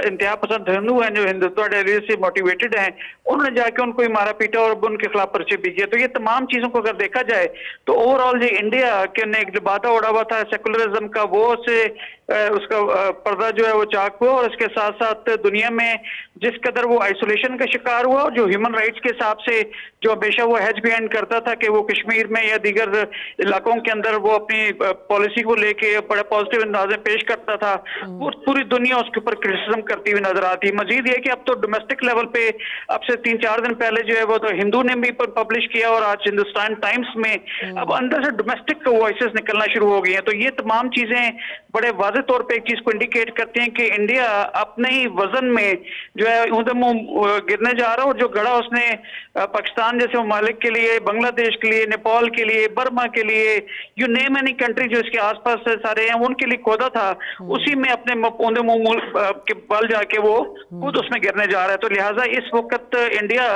इंतहा पसंद हिंदू हैं जो हिंदुत्व आइडियोलॉजी से मोटिवेटेड हैं, उन्होंने जाके उनको ही मारा पीटा और उनके खिलाफ पर्चे भी किए। तो ये तमाम चीजों को अगर देखा जाए तो ओवरऑल जो इंडिया के ने एक लिबादा उड़ा हुआ था सेकुलरिज्म का, वो से उसका पर्दा जो है वो चाक हुआ। और इसके साथ साथ दुनिया में जिस कदर वो आइसोलेशन का शिकार हुआ, और जो ह्यूमन राइट्स के हिसाब से जो हमेशा वो हेज बिहाइंड करता था कि वो कश्मीर में या दीगर इलाकों के अंदर वो अपनी पॉलिसी को लेके बड़े पॉजिटिव अंदाजे पेश करता था, वो पूरी दुनिया उसके ऊपर क्रिटिसिज्म करती हुई नजर आती है। मजीद ये कि अब तो डोमेस्टिक लेवल पे अब से 3-4 दिन पहले जो है वो तो हिंदू ने भी पब्लिश किया, और आज हिंदुस्तान टाइम्स में अब अंदर से डोमेस्टिक वॉइसेस निकलना शुरू हो गई हैं। तो ये तमाम चीजें बड़े वाज़े तौर पे एक चीज को इंडिकेट करती हैं कि इंडिया अपने ही वजन में जो है गिरने जा रहा है, और जो गड़ा उसने पाकिस्तान जैसे ममालिक के लिए, बांग्लादेश के लिए, नेपाल के लिए, बर्मा के लिए, यू नेम एनी कंट्री जो इसके आसपास सारे हैं, उनके लिए खोदा था, उसी में अपने पौधे मुंह के बल जाके वो खुद उसमें गिरने जा रहा है। तो लिहाजा इस वक्त इंडिया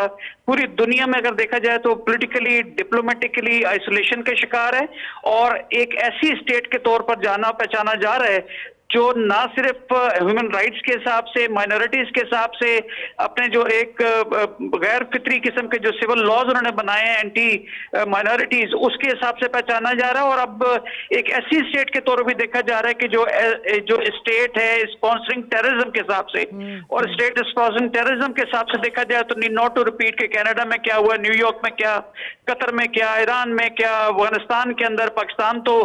पूरी दुनिया में अगर देखा जाए तो पॉलिटिकली, डिप्लोमेटिकली आइसोलेशन का शिकार है, और एक ऐसी स्टेट के तौर पर जाना पहचाना जा रहा है जो ना सिर्फ ह्यूमन राइट्स के हिसाब से, माइनॉरिटीज के हिसाब से, अपने जो एक गैर फितरी किस्म के जो सिविल लॉज उन्होंने बनाए हैं एंटी माइनॉरिटीज, उसके हिसाब से पहचाना जा रहा है। और अब एक ऐसी स्टेट के तौर पर भी देखा जा रहा है कि जो स्टेट है स्पॉन्सरिंग टेररिज्म के हिसाब से, और स्टेट स्पॉन्सरिंग टेररिज्म के हिसाब से देखा जाए तो नीड नॉट टू रिपीट के कनाडा में क्या हुआ, न्यूयॉर्क में क्या, कतर में क्या, ईरान में क्या, अफगानिस्तान के अंदर, पाकिस्तान तो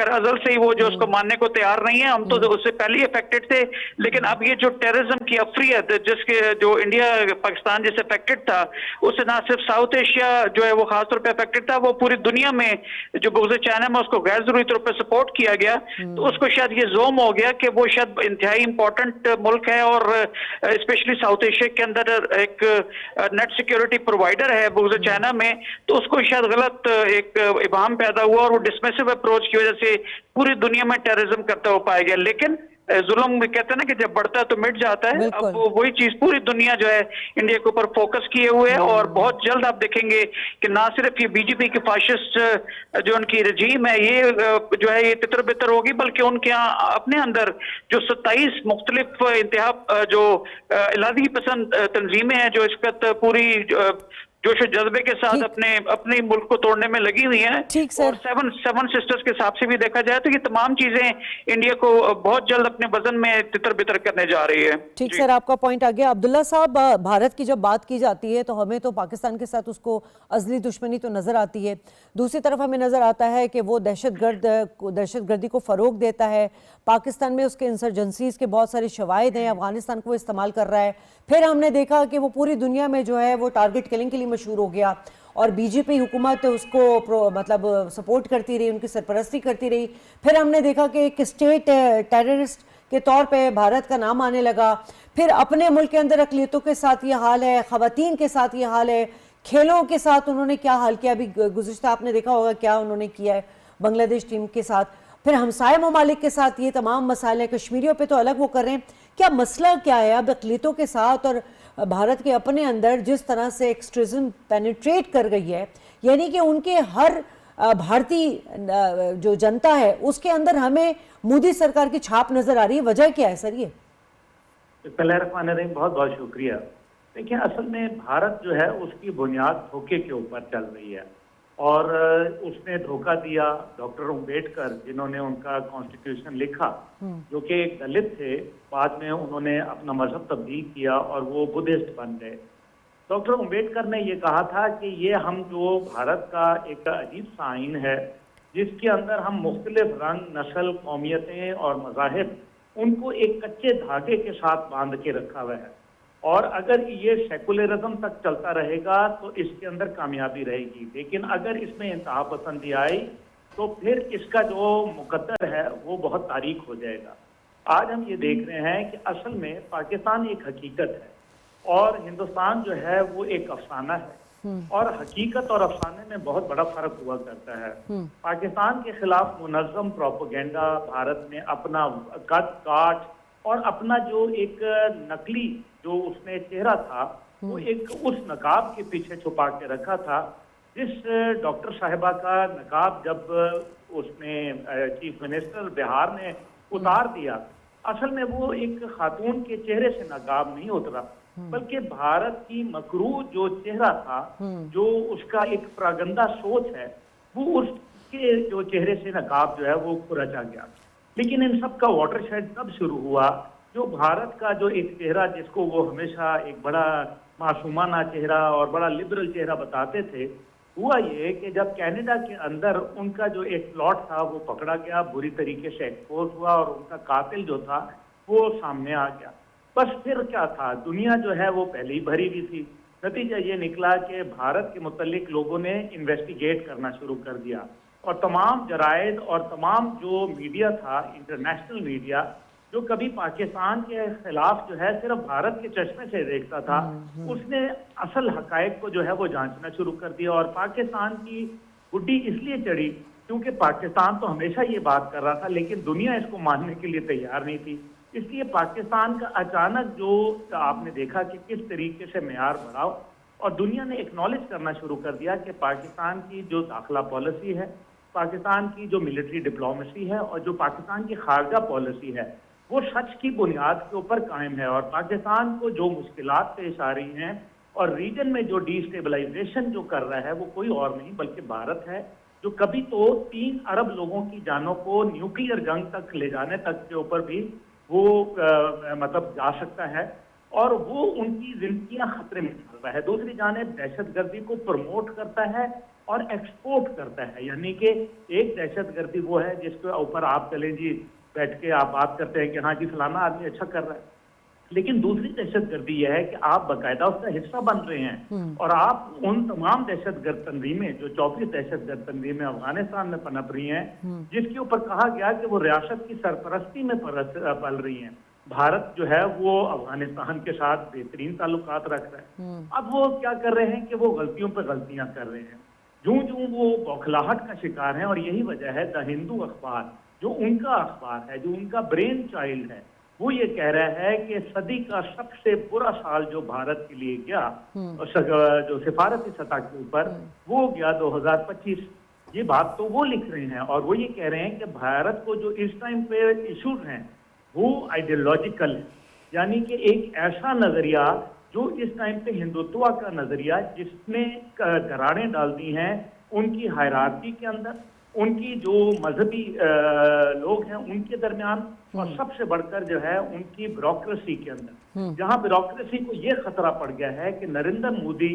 अजल से ही वो जो उसको मानने को तैयार नहीं है, हम तो उससे पहले ही अफेक्टेड थे। लेकिन अब ये जो टेररिज्म की अफरियत जिसके जो इंडिया पाकिस्तान जैसे अफेक्टेड था, उससे ना सिर्फ साउथ एशिया जो है वो खासतौर पे अफेक्टेड था, वो पूरी दुनिया में जो बुग़्ज़ चाइना में उसको गैर जरूरी तौर पर सपोर्ट किया गया, तो उसको शायद ये जोम हो गया कि वो शायद इंतहाई इंपॉर्टेंट मुल्क है, और स्पेशली साउथ एशिया के अंदर एक नेट सिक्योरिटी प्रोवाइडर है बुग़्ज़ चाइना में, तो उसको शायद गलत एक इबाम पैदा हुआ, और वो डिसमिसिव अप्रोच की वजह से पूरी दुनिया में टेररिज्म करता हुआ पाया गया। लेकिन जुल्म कहते हैं ना कि जब बढ़ता है तो मिट जाता है। बिल्कुल। अब वही चीज पूरी दुनिया जो है इंडिया के ऊपर फोकस किए हुए है, और बहुत जल्द आप देखेंगे कि ना सिर्फ ये बीजेपी की फाशिस्ट जो उनकी रजीम है ये जो है ये तितर बितर होगी, बल्कि उनके यहाँ अपने अंदर जो 27 मुख्तलिफ इंतहा जो इलाही पसंद तंजीमें हैं जो इस वक्त पूरी जोश जज्बे के साथ ठीक। अपने मुल्क को तोड़ने में लगी हुई हैं। ठीक सर। और सेवन सिस्टर्स के हिसाब से भी देखा जाए तो ये तमाम चीजें इंडिया को बहुत जल्द अपने वजन में तितर बितर करने जा रही है। ठीक जी। सर, आपका पॉइंट आ गया। अब्दुल्ला साहब, भारत की जब बात की जाती है तो हमें तो पाकिस्तान के साथ उसको अजली दुश्मनी तो नज़र आती है, दूसरी तरफ हमें नज़र आता है कि वो दहशतगर्दी को फ़रोग देता है। पाकिस्तान में उसके इंसर्जेंसीज के बहुत सारे शवाहिद हैं, अफगानिस्तान को इस्तेमाल कर रहा है। फिर हमने देखा कि वो पूरी दुनिया में जो है वो टारगेट किलिंग के लिए मशहूर हो गया, और बीजेपी हुकूमत उसको मतलब सपोर्ट करती रही, उनकी सरपरस्ती करती रही। फिर हमने देखा कि एक स्टेट टेररिस्ट के तौर पे भारत का नाम आने लगा। फिर अपने मुल्क के अंदर अक़लियतों के साथ ये हाल है, ख़वातीन के साथ ये हाल है, खेलों के साथ उन्होंने क्या हाल किया, अभी गुज़िश्ता आपने देखा होगा क्या उन्होंने किया है बांग्लादेश टीम के साथ। फिर हमसाय ममालिक के साथ ये तमाम मसाले, कश्मीरियों पे तो अलग वो कर रहे हैं। क्या मसला क्या है अब अक़लियतों के साथ और भारत के अपने अंदर जिस तरह से एक्सट्रीज़म पेनिट्रेट कर गई है, यानी कि उनके हर भारतीय जो जनता है उसके अंदर हमें मोदी सरकार की छाप नजर आ रही है। वजह क्या है सर ये? बिस्मिल्लाहिर्रहमानिर्रहीम, बहुत बहुत शुक्रिया। देखिए, असल में भारत जो है उसकी बुनियाद धोखे के ऊपर चल रही है, और उसने धोखा दिया डॉक्टर अम्बेडकर जिन्होंने उनका कॉन्स्टिट्यूशन लिखा, जो कि एक दलित थे, बाद में उन्होंने अपना मजहब तब्दील किया और वो बुद्धिस्ट बन गए। डॉक्टर अम्बेडकर ने ये कहा था कि ये हम जो भारत का एक अजीब सा आइन है जिसके अंदर हम मुख्तलिफ रंग, नस्ल, कौमियतें और मज़ाहिब उनको एक कच्चे धागे के साथ बांध के रखा हुआ है, और अगर ये सेकुलरिज्म तक चलता रहेगा तो इसके अंदर कामयाबी रहेगी। लेकिन अगर इसमें इंतहा पसंदी आई तो फिर इसका जो मुकद्दर है वो बहुत तारीख हो जाएगा। आज हम ये देख रहे हैं कि असल में पाकिस्तान एक हकीकत है और हिंदुस्तान जो है वो एक अफसाना है, और हकीकत और अफसाने में बहुत बड़ा फर्क हुआ करता है। पाकिस्तान के खिलाफ मुनज़्ज़म प्रोपेगेंडा भारत में अपना कद काट और अपना जो एक नकली जो उसने चेहरा था वो एक उस नकाब के पीछे छुपा के रखा था, जिस डॉक्टर साहिबा का नकाब जब उसने चीफ मिनिस्टर बिहार ने उतार दिया, असल में वो एक खातून के चेहरे से नकाब नहीं उतरा, बल्कि भारत की मकरूह जो चेहरा था, जो उसका एक प्रागंदा सोच है, वो उसके जो चेहरे से नकाब जो है वो रचा गया। लेकिन इन सब का वाटरशेड तब शुरू हुआ जो भारत का जो एक चेहरा जिसको वो हमेशा एक बड़ा मासूमाना चेहरा और बड़ा लिबरल चेहरा बताते थे, हुआ ये कि जब कनाडा के अंदर उनका जो एक प्लॉट था वो पकड़ा गया, बुरी तरीके से एक्सपोज हुआ और उनका कातिल जो था वो सामने आ गया। बस फिर क्या था, दुनिया जो है वो पहले ही भरी हुई थी। नतीजा ये निकला कि भारत के मुतल्लिक लोगों ने इन्वेस्टिगेट करना शुरू कर दिया, और तमाम जराइद और तमाम जो मीडिया था, इंटरनेशनल मीडिया, जो कभी पाकिस्तान के खिलाफ जो है सिर्फ भारत के चश्मे से देखता था, उसने असल हकायक को जो है वो जांचना शुरू कर दिया। और पाकिस्तान की गुड्डी इसलिए चढ़ी क्योंकि पाकिस्तान तो हमेशा ये बात कर रहा था, लेकिन दुनिया इसको मानने के लिए तैयार नहीं थी। इसलिए पाकिस्तान का अचानक जो आपने देखा कि किस तरीके से मेयार बढ़ा, और दुनिया ने एक्नॉलेज करना शुरू कर दिया कि पाकिस्तान की जो दाखिला पॉलिसी है, पाकिस्तान की जो मिलिट्री डिप्लोमेसी है और जो पाकिस्तान की खारजा पॉलिसी है, वो सच की बुनियाद के ऊपर कायम है। और पाकिस्तान को जो मुश्किलात पेश आ रही हैं और रीजन में जो डिस्टेबलाइजेशन जो कर रहा है वो कोई और नहीं बल्कि भारत है, जो कभी तो 3 अरब लोगों की जानों को न्यूक्लियर जंग तक ले जाने तक के ऊपर भी वो मतलब जा सकता है, और वो उनकी जिंदगियां खतरे में डाल रहा है। दूसरी जानिब दहशतगर्दी को प्रमोट करता है और एक्सपोर्ट करता है, यानी कि एक दहशतगर्दी वो है जिसके ऊपर आप चलें जी बैठ के आप बात करते हैं कि हाँ जी फलाना आदमी अच्छा कर रहा है, लेकिन दूसरी दहशतगर्दी यह है कि आप बाकायदा उसका हिस्सा बन रहे हैं, और आप उन तमाम दहशतगर्द तंजीमें जो 24 दहशतगर्द तंजीमें अफगानिस्तान में पनप रही हैं, जिसके ऊपर कहा गया कि वो रियासत की सरपरस्ती में पल रही हैं। भारत जो है वो अफगानिस्तान के साथ बेहतरीन ताल्लुकात रख रहा है। अब वो क्या कर रहे हैं कि वो गलतियों पर गलतियां कर रहे हैं, जूं जूं वो बौखलाहट का शिकार हैं। और यही वजह है द हिंदू अखबार जो उनका अखबार है, जो उनका ब्रेन चाइल्ड है, वो ये कह रहा है कि सदी का सबसे बुरा साल जो भारत के लिए गया, और जो सिफारती सतह के ऊपर, वो गया 2025। ये बात तो वो लिख रहे हैं, और वो ये कह रहे हैं कि भारत को जो इस टाइम पे इशूज हैं वो आइडियोलॉजिकल है, यानी कि एक ऐसा नजरिया जो इस टाइम पे हिंदुत्व का नजरिया, जिसने दरारें डाल दी हैं उनकी हायरार्की के अंदर, उनकी जो मजहबी लोग हैं उनके दरमियान, और सबसे बढ़कर जो है उनकी ब्यूरोक्रेसी के अंदर, जहां ब्यूरोक्रेसी को ये खतरा पड़ गया है कि नरेंद्र मोदी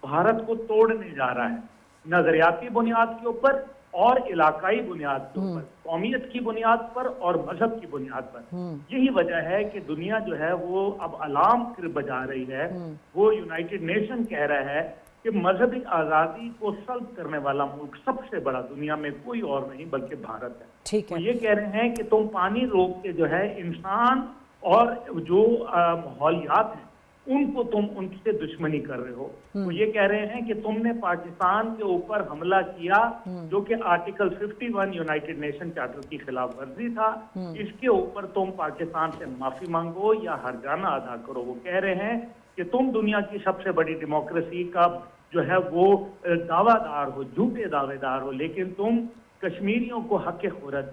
भारत को तोड़ने जा रहा है, नजरियाती बुनियाद के ऊपर और इलाकाई बुनियाद के ऊपर, कौमियत की बुनियाद पर और मजहब की बुनियाद पर। यही वजह है कि दुनिया जो है वो अब अलार्म बजा रही है। वो यूनाइटेड नेशन कह रहा है कि मजहबी आज़ादी को सल्ब करने वाला मुल्क सबसे बड़ा दुनिया में कोई और नहीं बल्कि भारत है। ठीक है। तो ये कह रहे हैं कि तुम पानी रोक के जो है इंसान और जो माहौलियात हैं उनको तुम उनसे दुश्मनी कर रहे हो। तो ये कह रहे हैं कि तुमने पाकिस्तान के ऊपर हमला किया जो कि आर्टिकल 51 यूनाइटेड नेशन चार्टर की खिलाफ वर्जी था, इसके ऊपर तुम पाकिस्तान से माफी मांगो या हर्जाना अदा करो। वो कह रहे हैं कि तुम दुनिया की सबसे बड़ी डेमोक्रेसी का जो है वो दावादार हो, झूठे दावेदार हो, लेकिन तुम कश्मीरियों को हक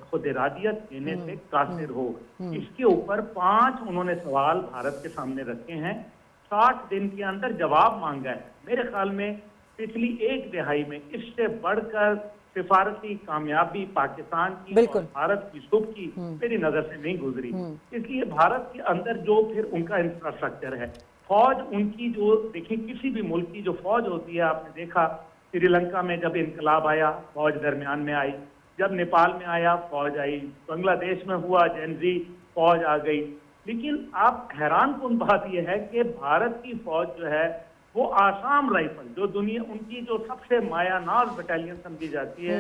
खुद इरादियत देने से कासिर हो। इसके ऊपर 5 उन्होंने सवाल भारत के सामने रखे हैं, 60 दिन के अंदर जवाब मांगा है। मेरे ख्याल में पिछली 1 दिहाई में इससे बढ़कर सिफारती कामयाबी पाकिस्तान की और भारत की सुबह की मेरी नजर से नहीं गुजरी। इसलिए भारत के अंदर जो फिर उनका इंफ्रास्ट्रक्चर है, फौज उनकी जो देखिए, किसी भी मुल्क की जो फौज होती है, आपने देखा श्रीलंका में जब इनकलाब आया फौज दरमियान में आई, जब नेपाल में आया फौज आई, बांग्लादेश में हुआ जेनजी फौज आ गई। लेकिन आप हैरान कुन बात यह है कि भारत की फौज जो है वो आसाम राइफल, जो दुनिया उनकी जो सबसे मायानाज बटालियन समझी जाती है,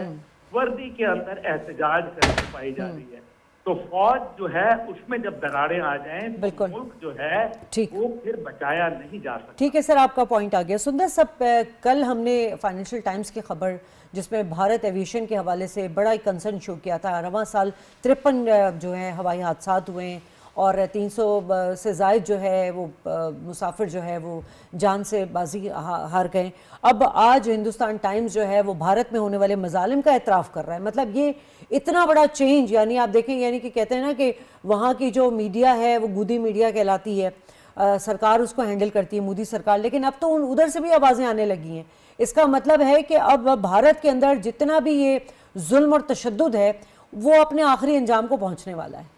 वर्दी के अंदर एहतजाज करके पाई जा रही है। तो फौज जो है उसमें जब दरारें आ जाएं तो मुल्क जो है वो फिर बचाया नहीं जा सकता। ठीक है सर, आपका पॉइंट आ गया। सुंदर साहब, कल हमने फाइनेंशियल टाइम्स की खबर जिसमें भारत एविएशन के हवाले से बड़ा ही कंसर्न शो किया था, रवां साल 53 जो है हवाई हादसात हुए हैं और 300 से ज़ायद जो है वो मुसाफिर जो है वो जान से बाजी हार गए। अब आज हिंदुस्तान टाइम्स जो है वो भारत में होने वाले मजालिम का एतराफ़ कर रहा है। मतलब ये इतना बड़ा चेंज, यानी आप देखें, यानी कि कहते हैं ना कि वहाँ की जो मीडिया है वो गूदी मीडिया कहलाती है, सरकार उसको हैंडल करती है, मोदी सरकार, लेकिन अब तो उधर से भी आवाज़ें आने लगी हैं। इसका मतलब है कि अब भारत के अंदर जितना भी ये जुल्म और तशद्दुद है वो अपने आखिरी अंजाम को पहुँचने वाला है।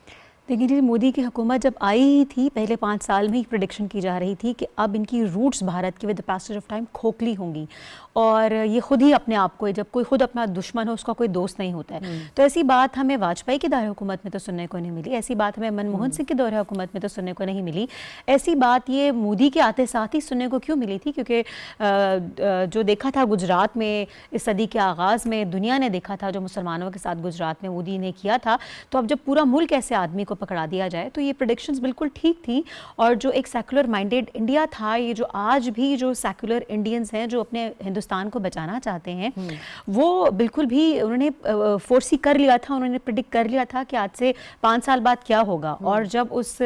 देखिए जी, मोदी की हुकूमत जब आई ही थी पहले 5 साल में ही प्रेडिक्शन की जा रही थी कि अब इनकी रूट्स भारत की with the passage of time खोखली होंगी और ये खुद ही अपने आप को, जब कोई खुद अपना दुश्मन हो उसका कोई दोस्त नहीं होता है। तो ऐसी बात हमें वाजपेयी के दौरे हुकूमत में तो सुनने को नहीं मिली, ऐसी बात हमें मनमोहन सिंह के दौरे हुकूमत में तो सुनने को नहीं मिली, ऐसी बात ये मोदी के आते साथ ही सुनने को क्यों मिली थी? क्योंकि जो देखा था गुजरात में इस सदी के आगाज़ में, दुनिया ने देखा था जो मुसलमानों के साथ गुजरात में मोदी ने किया था, तो अब जब पूरा मुल्क ऐसे आदमी को पकड़ा दिया जाए तो ये प्रेडिक्शंस बिल्कुल ठीक थी। और जो एक सेकुलर माइंडेड इंडिया था, ये जो आज भी जो सेकुलर इंडियंस हैं जो अपने हिंदुस्तान को बचाना चाहते हैं, वो बिल्कुल भी उन्होंने फोर्सी कर लिया था, उन्होंने प्रेडिक्ट कर लिया था कि आज से 5 साल बाद क्या होगा। और जब उस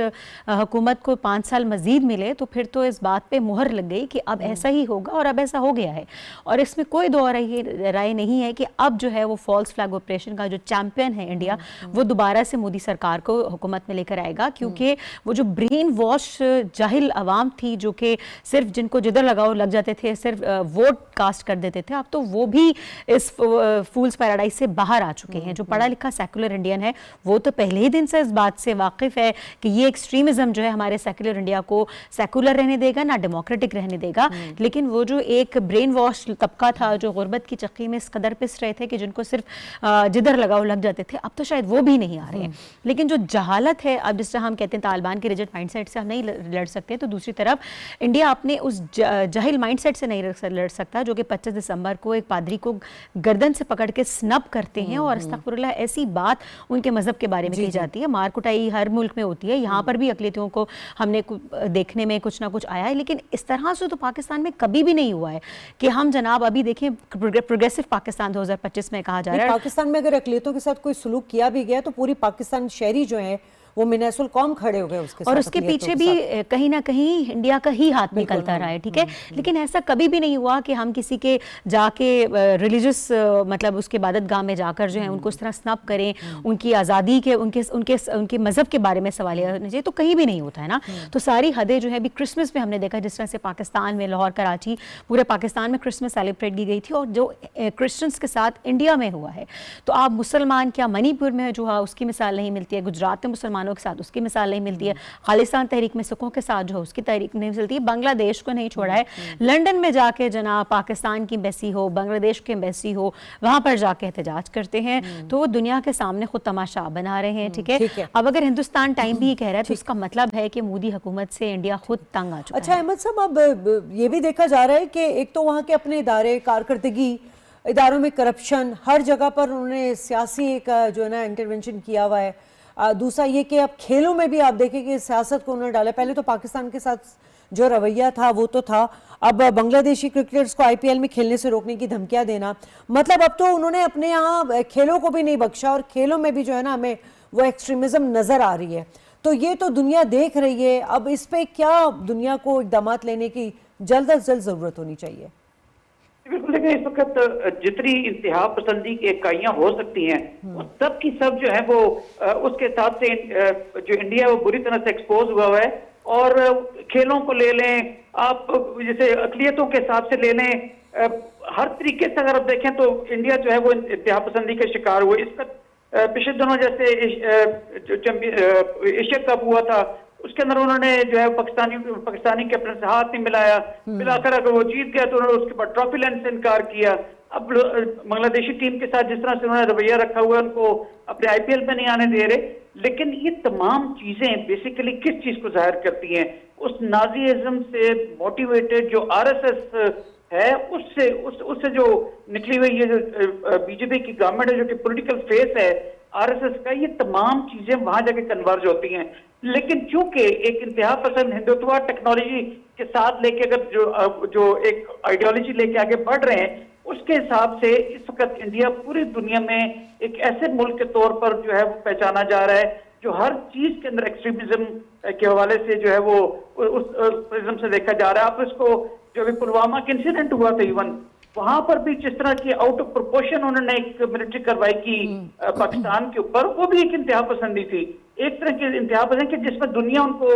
हुकूमत को 5 साल मजीद मिले तो फिर तो इस बात पे मुहर लग गई कि अब ऐसा ही होगा और अब ऐसा हो गया है। और इसमें कोई दो राय नहीं है कि अब जो है वो फॉल्स फ्लैग ऑपरेशन का जो चैंपियन है इंडिया, वो दोबारा से मोदी सरकार को हुकूमत में लेकर आएगा। क्योंकि वो जो ब्रेन वॉश जाहिल आवाम थी जो कि सिर्फ जिनको जिधर लगाओ लग जाते थे, सिर्फ वोट कास्ट कर देते थे, अब तो वो भी इस फूल्स पैराडाइज से बाहर आ चुके हैं। जो पढ़ा लिखा सेकुलर इंडियन है वो तो पहले ही दिन से इस बात से वाकिफ है कि ये एक्सट्रीमिज्म जो है हमारे सेकुलर इंडिया को सेकुलर रहने देगा ना डेमोक्रेटिक रहने देगा। लेकिन वो जो एक ब्रेन वॉश तबका था जो गुर्बत की चक्की में इस कदर पिस रहे थे कि जिनको सिर्फ जिधर लगाओ लग जाते थे, अब तो शायद वो भी नहीं आ रहे हैं। लेकिन जो जहालत है। अब जिस तरह हम कहते हैं तालिबान के रिजिड माइंडसेट से हम नहीं लड़ सकते, तो दूसरी तरफ इंडिया अपने उस जाहिल माइंडसेट से नहीं लड़ सकता जो कि 25 दिसंबर को एक पादरी को गर्दन से पकड़ के स्नब करते हैं और अस्तगफुरुल्लाह ऐसी बात उनके मजहब के बारे में कही जाती है। मार कुटाई हर मुल्क में होती है, यहाँ पर भी अकलियतों को हमने देखने में कुछ ना कुछ आया है, लेकिन इस तरह से तो पाकिस्तान में कभी भी नहीं हुआ है कि हम जनाब अभी देखें प्रोग्रेसिव पाकिस्तान 2025 में कहा जा रहा है। पाकिस्तान में अगर अकलियतों के साथ कोई सलूक किया भी गया तो पूरी पाकिस्तान शहरी जो है वो मिनासुल कौम खड़े हो गए उसके और साथ, उसके पीछे भी कहीं ना कहीं इंडिया का ही हाथ निकलता रहा है, ठीक है। लेकिन ऐसा कभी भी नहीं हुआ कि हम किसी के जाके रिलीजियस मतलब उसके इबादत गाह में जाकर जो है उनको इस तरह स्नब करें, उनकी आज़ादी के उनके मजहब के बारे में सवाल होने चाहिए, तो कहीं भी नहीं होता है ना। तो सारी हदें जो है अभी क्रिसमस में हमने देखा जिस तरह से पाकिस्तान में लाहौर कराची पूरे पाकिस्तान में क्रिसमस सेलिब्रेट की गई थी और जो क्रिश्चियंस के साथ इंडिया में हुआ है, तो आप मुसलमान क्या मणिपुर में जो है उसकी मिसाल नहीं मिलती है, गुजरात में मुसलमानों के साथ उसकी मिसाल नहीं मिलती है, खालिस्तान तहरीक में सिखों के साथ जो है उसकी तहरीक नहीं मिलती है, बांग्लादेश को नहीं छोड़ा है। लंदन में जाके जनाब पाकिस्तान की एम्बेसी हो, बांग्लादेश की एम्बेसी हो, वहां पर जाके एहतजाज करते हैं, तो वो दुनिया के सामने खुद तमाशा बना रहे हैं, ठीक है। अब अगर हिंदुस्तान टाइम भी कह रहा है तो इसका मतलब है कि मोदी हुकूमत से इंडिया खुद तंग आ चुका है। अच्छा अहमद साहब, अब ये भी देखा जा रहा है कि एक तो वहाँ के अपने इदारे, कारकर्दगी, इदारों में करप्शन, हर जगह पर उन्होंने सियासी एक जो है ना इंटरवेंशन किया हुआ है। दूसरा ये कि अब खेलों में भी आप देखें कि सियासत को उन्होंने डाला। पहले तो पाकिस्तान के साथ जो रवैया था वो तो था, अब बांग्लादेशी क्रिकेटर्स को आईपीएल में खेलने से रोकने की धमकियां देना, मतलब अब तो उन्होंने अपने यहाँ खेलों को भी नहीं बख्शा और खेलों में भी जो है ना हमें वो एक्सट्रीमिज्म नजर आ रही है। तो ये तो दुनिया देख रही है, अब इस पे क्या दुनिया को इकदाम लेने की जल्द अज जल्द जरूरत होनी चाहिए? बिल्कुल, लेकिन इस वक्त जितनी इंतहा पसंदी की इकाइयां हो सकती हैं वो सब की सब जो है वो उसके हिसाब से जो इंडिया है वो बुरी तरह से एक्सपोज हुआ है। और खेलों को ले लें आप, जैसे अकलियतों के हिसाब से ले लें, हर तरीके से अगर आप देखें तो इंडिया जो है वो इंतहा पसंदी का शिकार हुआ। इसका पिछले दिनों जैसे एशिया कप हुआ था उसके अंदर उन्होंने जो है पाकिस्तानी कैप्टन से हाथ नहीं मिलाकर अगर वो जीत गया तो उन्होंने उसके बाद ट्रॉफी लेने से इनकार किया। अब बांग्लादेशी टीम के साथ जिस तरह से उन्होंने रवैया रखा हुआ है उनको अपने आईपीएल पे नहीं आने दे रहे। लेकिन ये तमाम चीजें बेसिकली किस चीज को जाहिर करती हैं? उस नाजीइज्म से मोटिवेटेड जो आरएसएस है उससे जो निकली हुई ये जो बीजेपी की गवर्नमेंट है जो कि पॉलिटिकल फेस है आरएसएस का, ये तमाम चीजें वहां जाके कन्वर्ज होती हैं। लेकिन चूंकि एक इंतहा पसंद हिंदुत्व टेक्नोलॉजी के साथ लेके अगर जो एक आइडियोलॉजी लेके आगे बढ़ रहे हैं उसके हिसाब से इस वक्त इंडिया पूरी दुनिया में एक ऐसे मुल्क के तौर पर जो है वो पहचाना जा रहा है जो हर चीज के अंदर एक्सट्रीमिज्म के हवाले से जो है वो उस प्रिज्म से देखा जा रहा है। आप इसको जो अभी पुलवामा का इंसिडेंट हुआ था इवन वहां पर भी जिस तरह की आउट ऑफ प्रोपोर्शन उन्होंने एक मिलिट्री कार्रवाई की पाकिस्तान के ऊपर, वो भी एक इंतहा पसंदी थी, एक तरह की इंतहा पसंद की जिसमें दुनिया उनको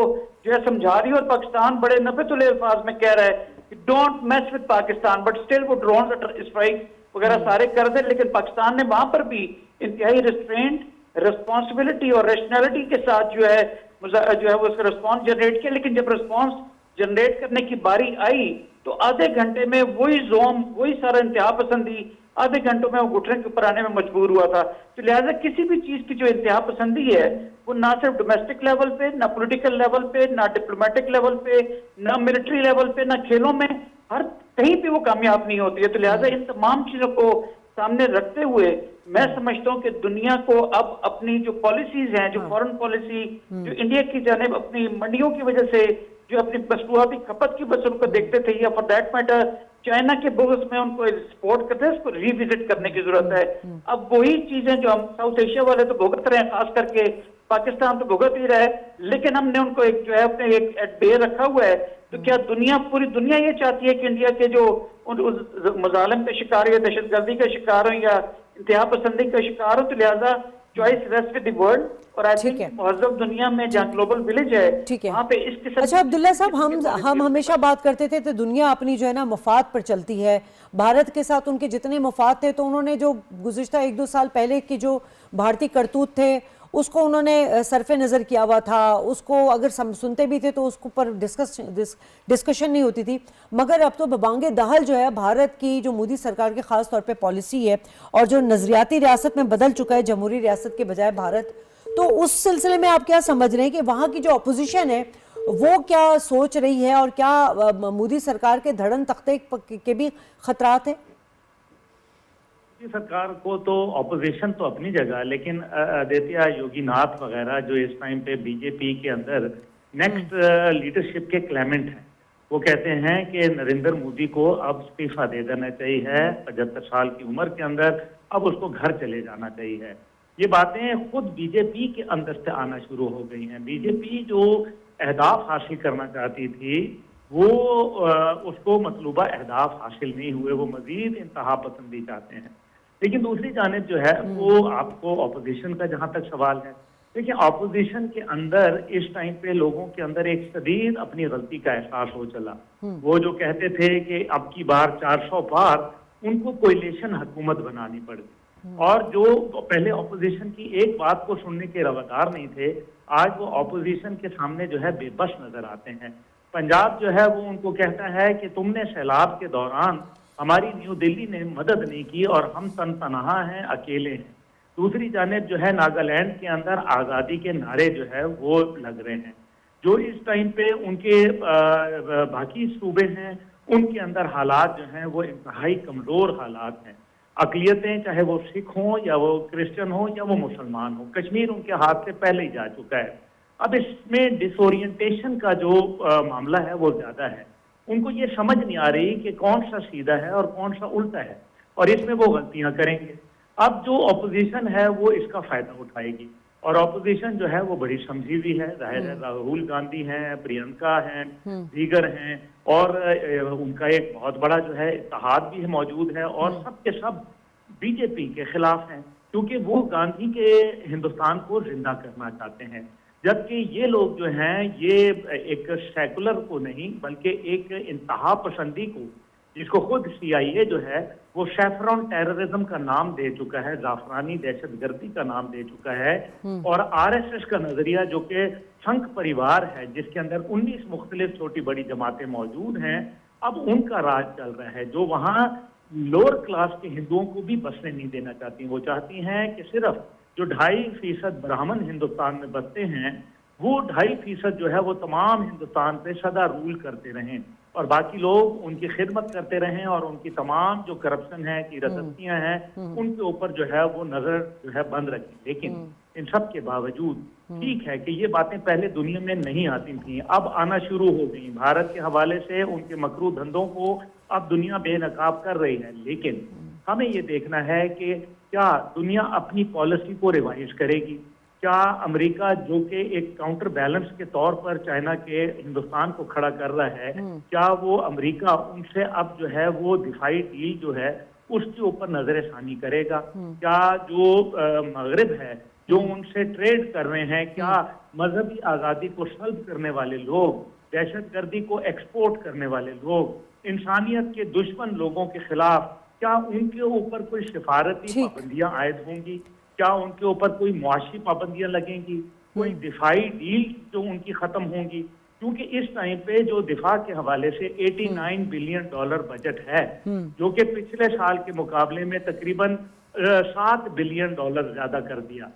जो है समझा रही है और पाकिस्तान बड़े नफे अल्फाज में कह रहा है कि don't match with Pakistan, but still वो ड्रोन स्ट्राइक वगैरह सारे कर दे। लेकिन पाकिस्तान ने वहां पर भी इंतहाई रिस्ट्रेंट, रिस्पॉन्सिबिलिटी और रैशनैलिटी के साथ जो है वो उसका रिस्पॉन्स जनरेट किया। लेकिन जब रिस्पॉन्स जनरेट करने की बारी आई तो आधे घंटे में वही सारा इंतहा पसंदी आधे घंटों में वो घुटने के ऊपर आने में मजबूर हुआ था। तो लिहाजा किसी भी चीज की जो इंतहा पसंदी है वो ना सिर्फ डोमेस्टिक लेवल पे, ना पॉलिटिकल लेवल पे, ना डिप्लोमेटिक लेवल पे, ना मिलिट्री लेवल पे, ना खेलों में, हर कहीं पे वो कामयाब नहीं होती है। तो लिहाजा इन तमाम चीजों को सामने रखते हुए मैं समझता हूँ कि दुनिया को अब अपनी जो पॉलिसीज हैं, जो फॉरेन पॉलिसी जो इंडिया की जानिब अपनी मंडियों की वजह से जो अपनी मसनूआती खपत की वजह उनको देखते थे या फॉर दैट मैटर चाइना के बुग्स में उनको सपोर्ट करते हैं, उसको रिविजिट करने की जरूरत है। अब वही चीजें जो हम साउथ एशिया वाले तो भुगत रहे हैं, खास करके पाकिस्तान तो भुगत ही रहा है, लेकिन हमने उनको एक जो है अपने एक एट बे रखा हुआ है। तो क्या पूरी दुनिया ये चाहती है कि इंडिया के जो मजालिम के शिकार या दहशतगर्दी का शिकार हो या इंतहा पसंदी का शिकार हो? तो लिहाजा choice rest with the world और आई थिंक महज़ब दुनिया में जहाँ ग्लोबल विलेज है वहाँ पे इस किस्म। अच्छा अब्दुल्ला साहब, हम हमेशा बात करते थे तो दुनिया अपनी जो है ना मफाद पर चलती है, भारत के साथ उनके जितने मफाद थे तो उन्होंने जो गुज़िश्ता 1-2 साल पहले की जो भारतीय करतूत थे उसको उन्होंने सरफे नज़र किया हुआ था, उसको अगर सुनते भी थे तो उसको पर डिस्कशन नहीं होती थी। मगर अब तो बबांगे दहल जो है भारत की जो मोदी सरकार की ख़ास तौर पे पॉलिसी है और जो नज़रियाती रियासत में बदल चुका है जमहूरी रियासत के बजाय भारत, तो उस सिलसिले में आप क्या समझ रहे हैं कि वहां की जो अपोजिशन है वो क्या सोच रही है, और क्या मोदी सरकार के धड़न तख्ते के भी खतरात है? मोदी सरकार को तो ऑपोजिशन तो अपनी जगह, लेकिन आदित्य योगीनाथ वगैरह जो इस टाइम पे बीजेपी के अंदर नेक्स्ट लीडरशिप के क्लेमेंट हैं, वो कहते हैं कि नरेंद्र मोदी को अब इस्तीफा दे देना चाहिए 75 साल की उम्र के अंदर, अब उसको घर चले जाना चाहिए। ये बातें खुद बीजेपी के अंदर से आना शुरू हो गई हैं। बीजेपी जो अहदाफ हासिल करना चाहती थी वो उसको मतलूबा अहदाफ हासिल नहीं हुए, वो मजीद इंतहा पसंदी चाहते हैं। लेकिन दूसरी जानिब जो है वो आपको ऑपोजिशन का जहां तक सवाल है, देखिए ऑपोजिशन के अंदर इस टाइम पे लोगों के अंदर एक शदीद अपनी गलती का एहसास हो चला। वो जो कहते थे कि अब की बार 400 पार, उनको कोalition हुकूमत बनानी पड़ी, और जो पहले ऑपोजिशन की एक बात को सुनने के रवादार नहीं थे, आज वो ऑपोजिशन के सामने जो है बेबस नजर आते हैं। पंजाब जो है वो उनको कहता है कि तुमने सैलाब के दौरान हमारी न्यू दिल्ली ने मदद नहीं की और हम तनतनहा हैं, अकेले हैं। दूसरी जानिब जो है नागालैंड के अंदर आज़ादी के नारे जो है वो लग रहे हैं। जो इस टाइम पे उनके बाकी सूबे हैं उनके अंदर हालात जो हैं वो इंतहाई कमज़ोर हालात हैं। अक़लियतें चाहे वो सिख हों या वो क्रिश्चियन हों या वो मुसलमान हों, कश्मीर उनके हाथ से पहले ही जा चुका है। अब इसमें डिसोरिएंटेशन का जो मामला है वो ज़्यादा है। उनको ये समझ नहीं आ रही कि कौन सा सीधा है और कौन सा उल्टा है, और इसमें वो गलतियां करेंगे। अब जो ऑपोजिशन है वो इसका फायदा उठाएगी, और ऑपोजिशन जो है वो बड़ी समझी हुई है। जाहिर है राहुल गांधी हैं, प्रियंका हैं, दीगर हैं, और उनका एक बहुत बड़ा जो है इत्तेहाद भी मौजूद है, और सब के सब बीजेपी के खिलाफ हैं, क्योंकि वो गांधी के हिंदुस्तान को जिंदा करना चाहते हैं। जबकि ये लोग जो हैं ये एक सेकुलर को नहीं बल्कि एक इंतहा पसंदी को, जिसको खुद CIA जो है वो सैफरॉन टेररिज्म का नाम दे चुका है, जाफरानी दहशतगर्दी का नाम दे चुका है, और RSS का नजरिया जो कि संघ परिवार है जिसके अंदर 19 मुख्तलिफ छोटी बड़ी जमातें मौजूद हैं, अब उनका राज चल रहा है, जो वहाँ लोअर क्लास के हिंदुओं को भी बसने नहीं देना चाहती। वो चाहती हैं कि सिर्फ जो 2.5% ब्राह्मण हिंदुस्तान में बसते हैं वो 2.5% जो है वो तमाम हिंदुस्तान पे सदा रूल करते रहें, और बाकी लोग उनकी खिदमत करते रहें, और उनकी तमाम जो करप्शन है, की रसतियां हैं, उनके ऊपर जो है वो नजर जो है बंद रखें। लेकिन इन सब के बावजूद ठीक है कि ये बातें पहले दुनिया में नहीं आती थी, अब आना शुरू हो गई। भारत के हवाले से उनके मकरू धंधों को अब दुनिया बेनकाब कर रही है, लेकिन हमें ये देखना है कि क्या दुनिया अपनी पॉलिसी को रिवाइज करेगी? क्या अमेरिका जो कि एक काउंटर बैलेंस के तौर पर चाइना के हिंदुस्तान को खड़ा कर रहा है, क्या वो अमेरिका उनसे अब जो है वो दिफाई डील जो है उसके ऊपर नजर षानी करेगा? क्या जो मगरिब है जो उनसे ट्रेड कर रहे हैं, क्या मजहबी आज़ादी को सल्ब करने वाले लोग, दहशतगर्दी को एक्सपोर्ट करने वाले लोग, इंसानियत के दुश्मन लोगों के खिलाफ क्या उनके ऊपर कोई सिफारती पाबंदियां आयद होंगी? क्या उनके ऊपर कोई मुआशी पाबंदियां लगेंगी? कोई दिफाई डील जो उनकी खत्म होंगी? क्योंकि इस टाइम पे जो दिफा के हवाले से $89 बिलियन बजट है, जो कि पिछले साल के मुकाबले में तकरीबन $7 बिलियन ज्यादा कर दिया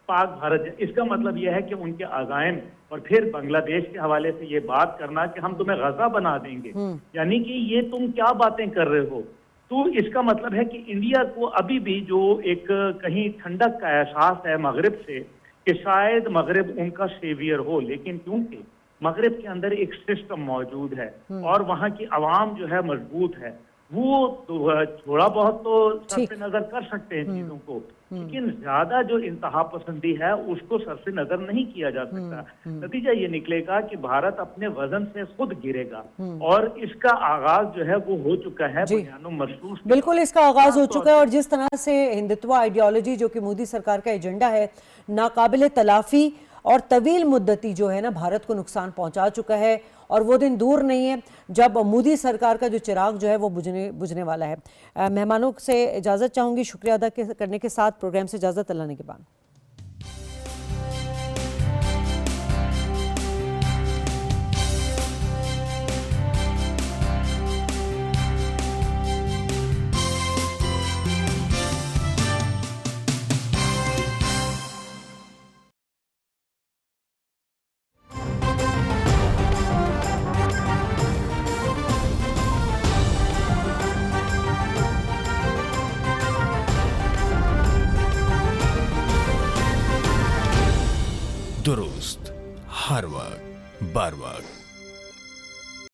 पाक भारत। इसका मतलब यह है कि उनके अज़ाइम, और फिर बांग्लादेश के हवाले से ये बात करना कि हम तुम्हें गजा बना देंगे, यानी कि ये तुम क्या बातें कर रहे हो? तो इसका मतलब है कि इंडिया को अभी भी जो एक कहीं ठंडक का एहसास है मगरिब से, कि शायद मगरिब उनका सेवियर हो, लेकिन क्योंकि मगरिब के अंदर एक सिस्टम मौजूद है और वहाँ की आवाम जो है मजबूत है, वो तो थोड़ा बहुत तो सर पे नजर कर सकते हैं चीजों को, लेकिन ज्यादा जो इंतहा पसंदी है उसको सर से नजर नहीं किया जा सकता। नतीजा ये निकलेगा कि भारत अपने वजन से खुद गिरेगा, और इसका आगाज जो है वो हो चुका है बुनियादों महसूस। बिल्कुल इसका आगाज हो चुका है, और जिस तरह से हिंदुत्व आइडियोलॉजी जो कि मोदी सरकार का एजेंडा है, नाकाबिले तलाफी और तवील मुद्दती जो है ना भारत को नुकसान पहुंचा चुका है, और वो दिन दूर नहीं है जब मोदी सरकार का जो चिराग जो है वो बुझने वाला है। मेहमानों से इजाज़त चाहूँगी, शुक्रिया अदा करने के साथ प्रोग्राम से इजाज़त लेने के बाद। हर वक्त बर वक्त।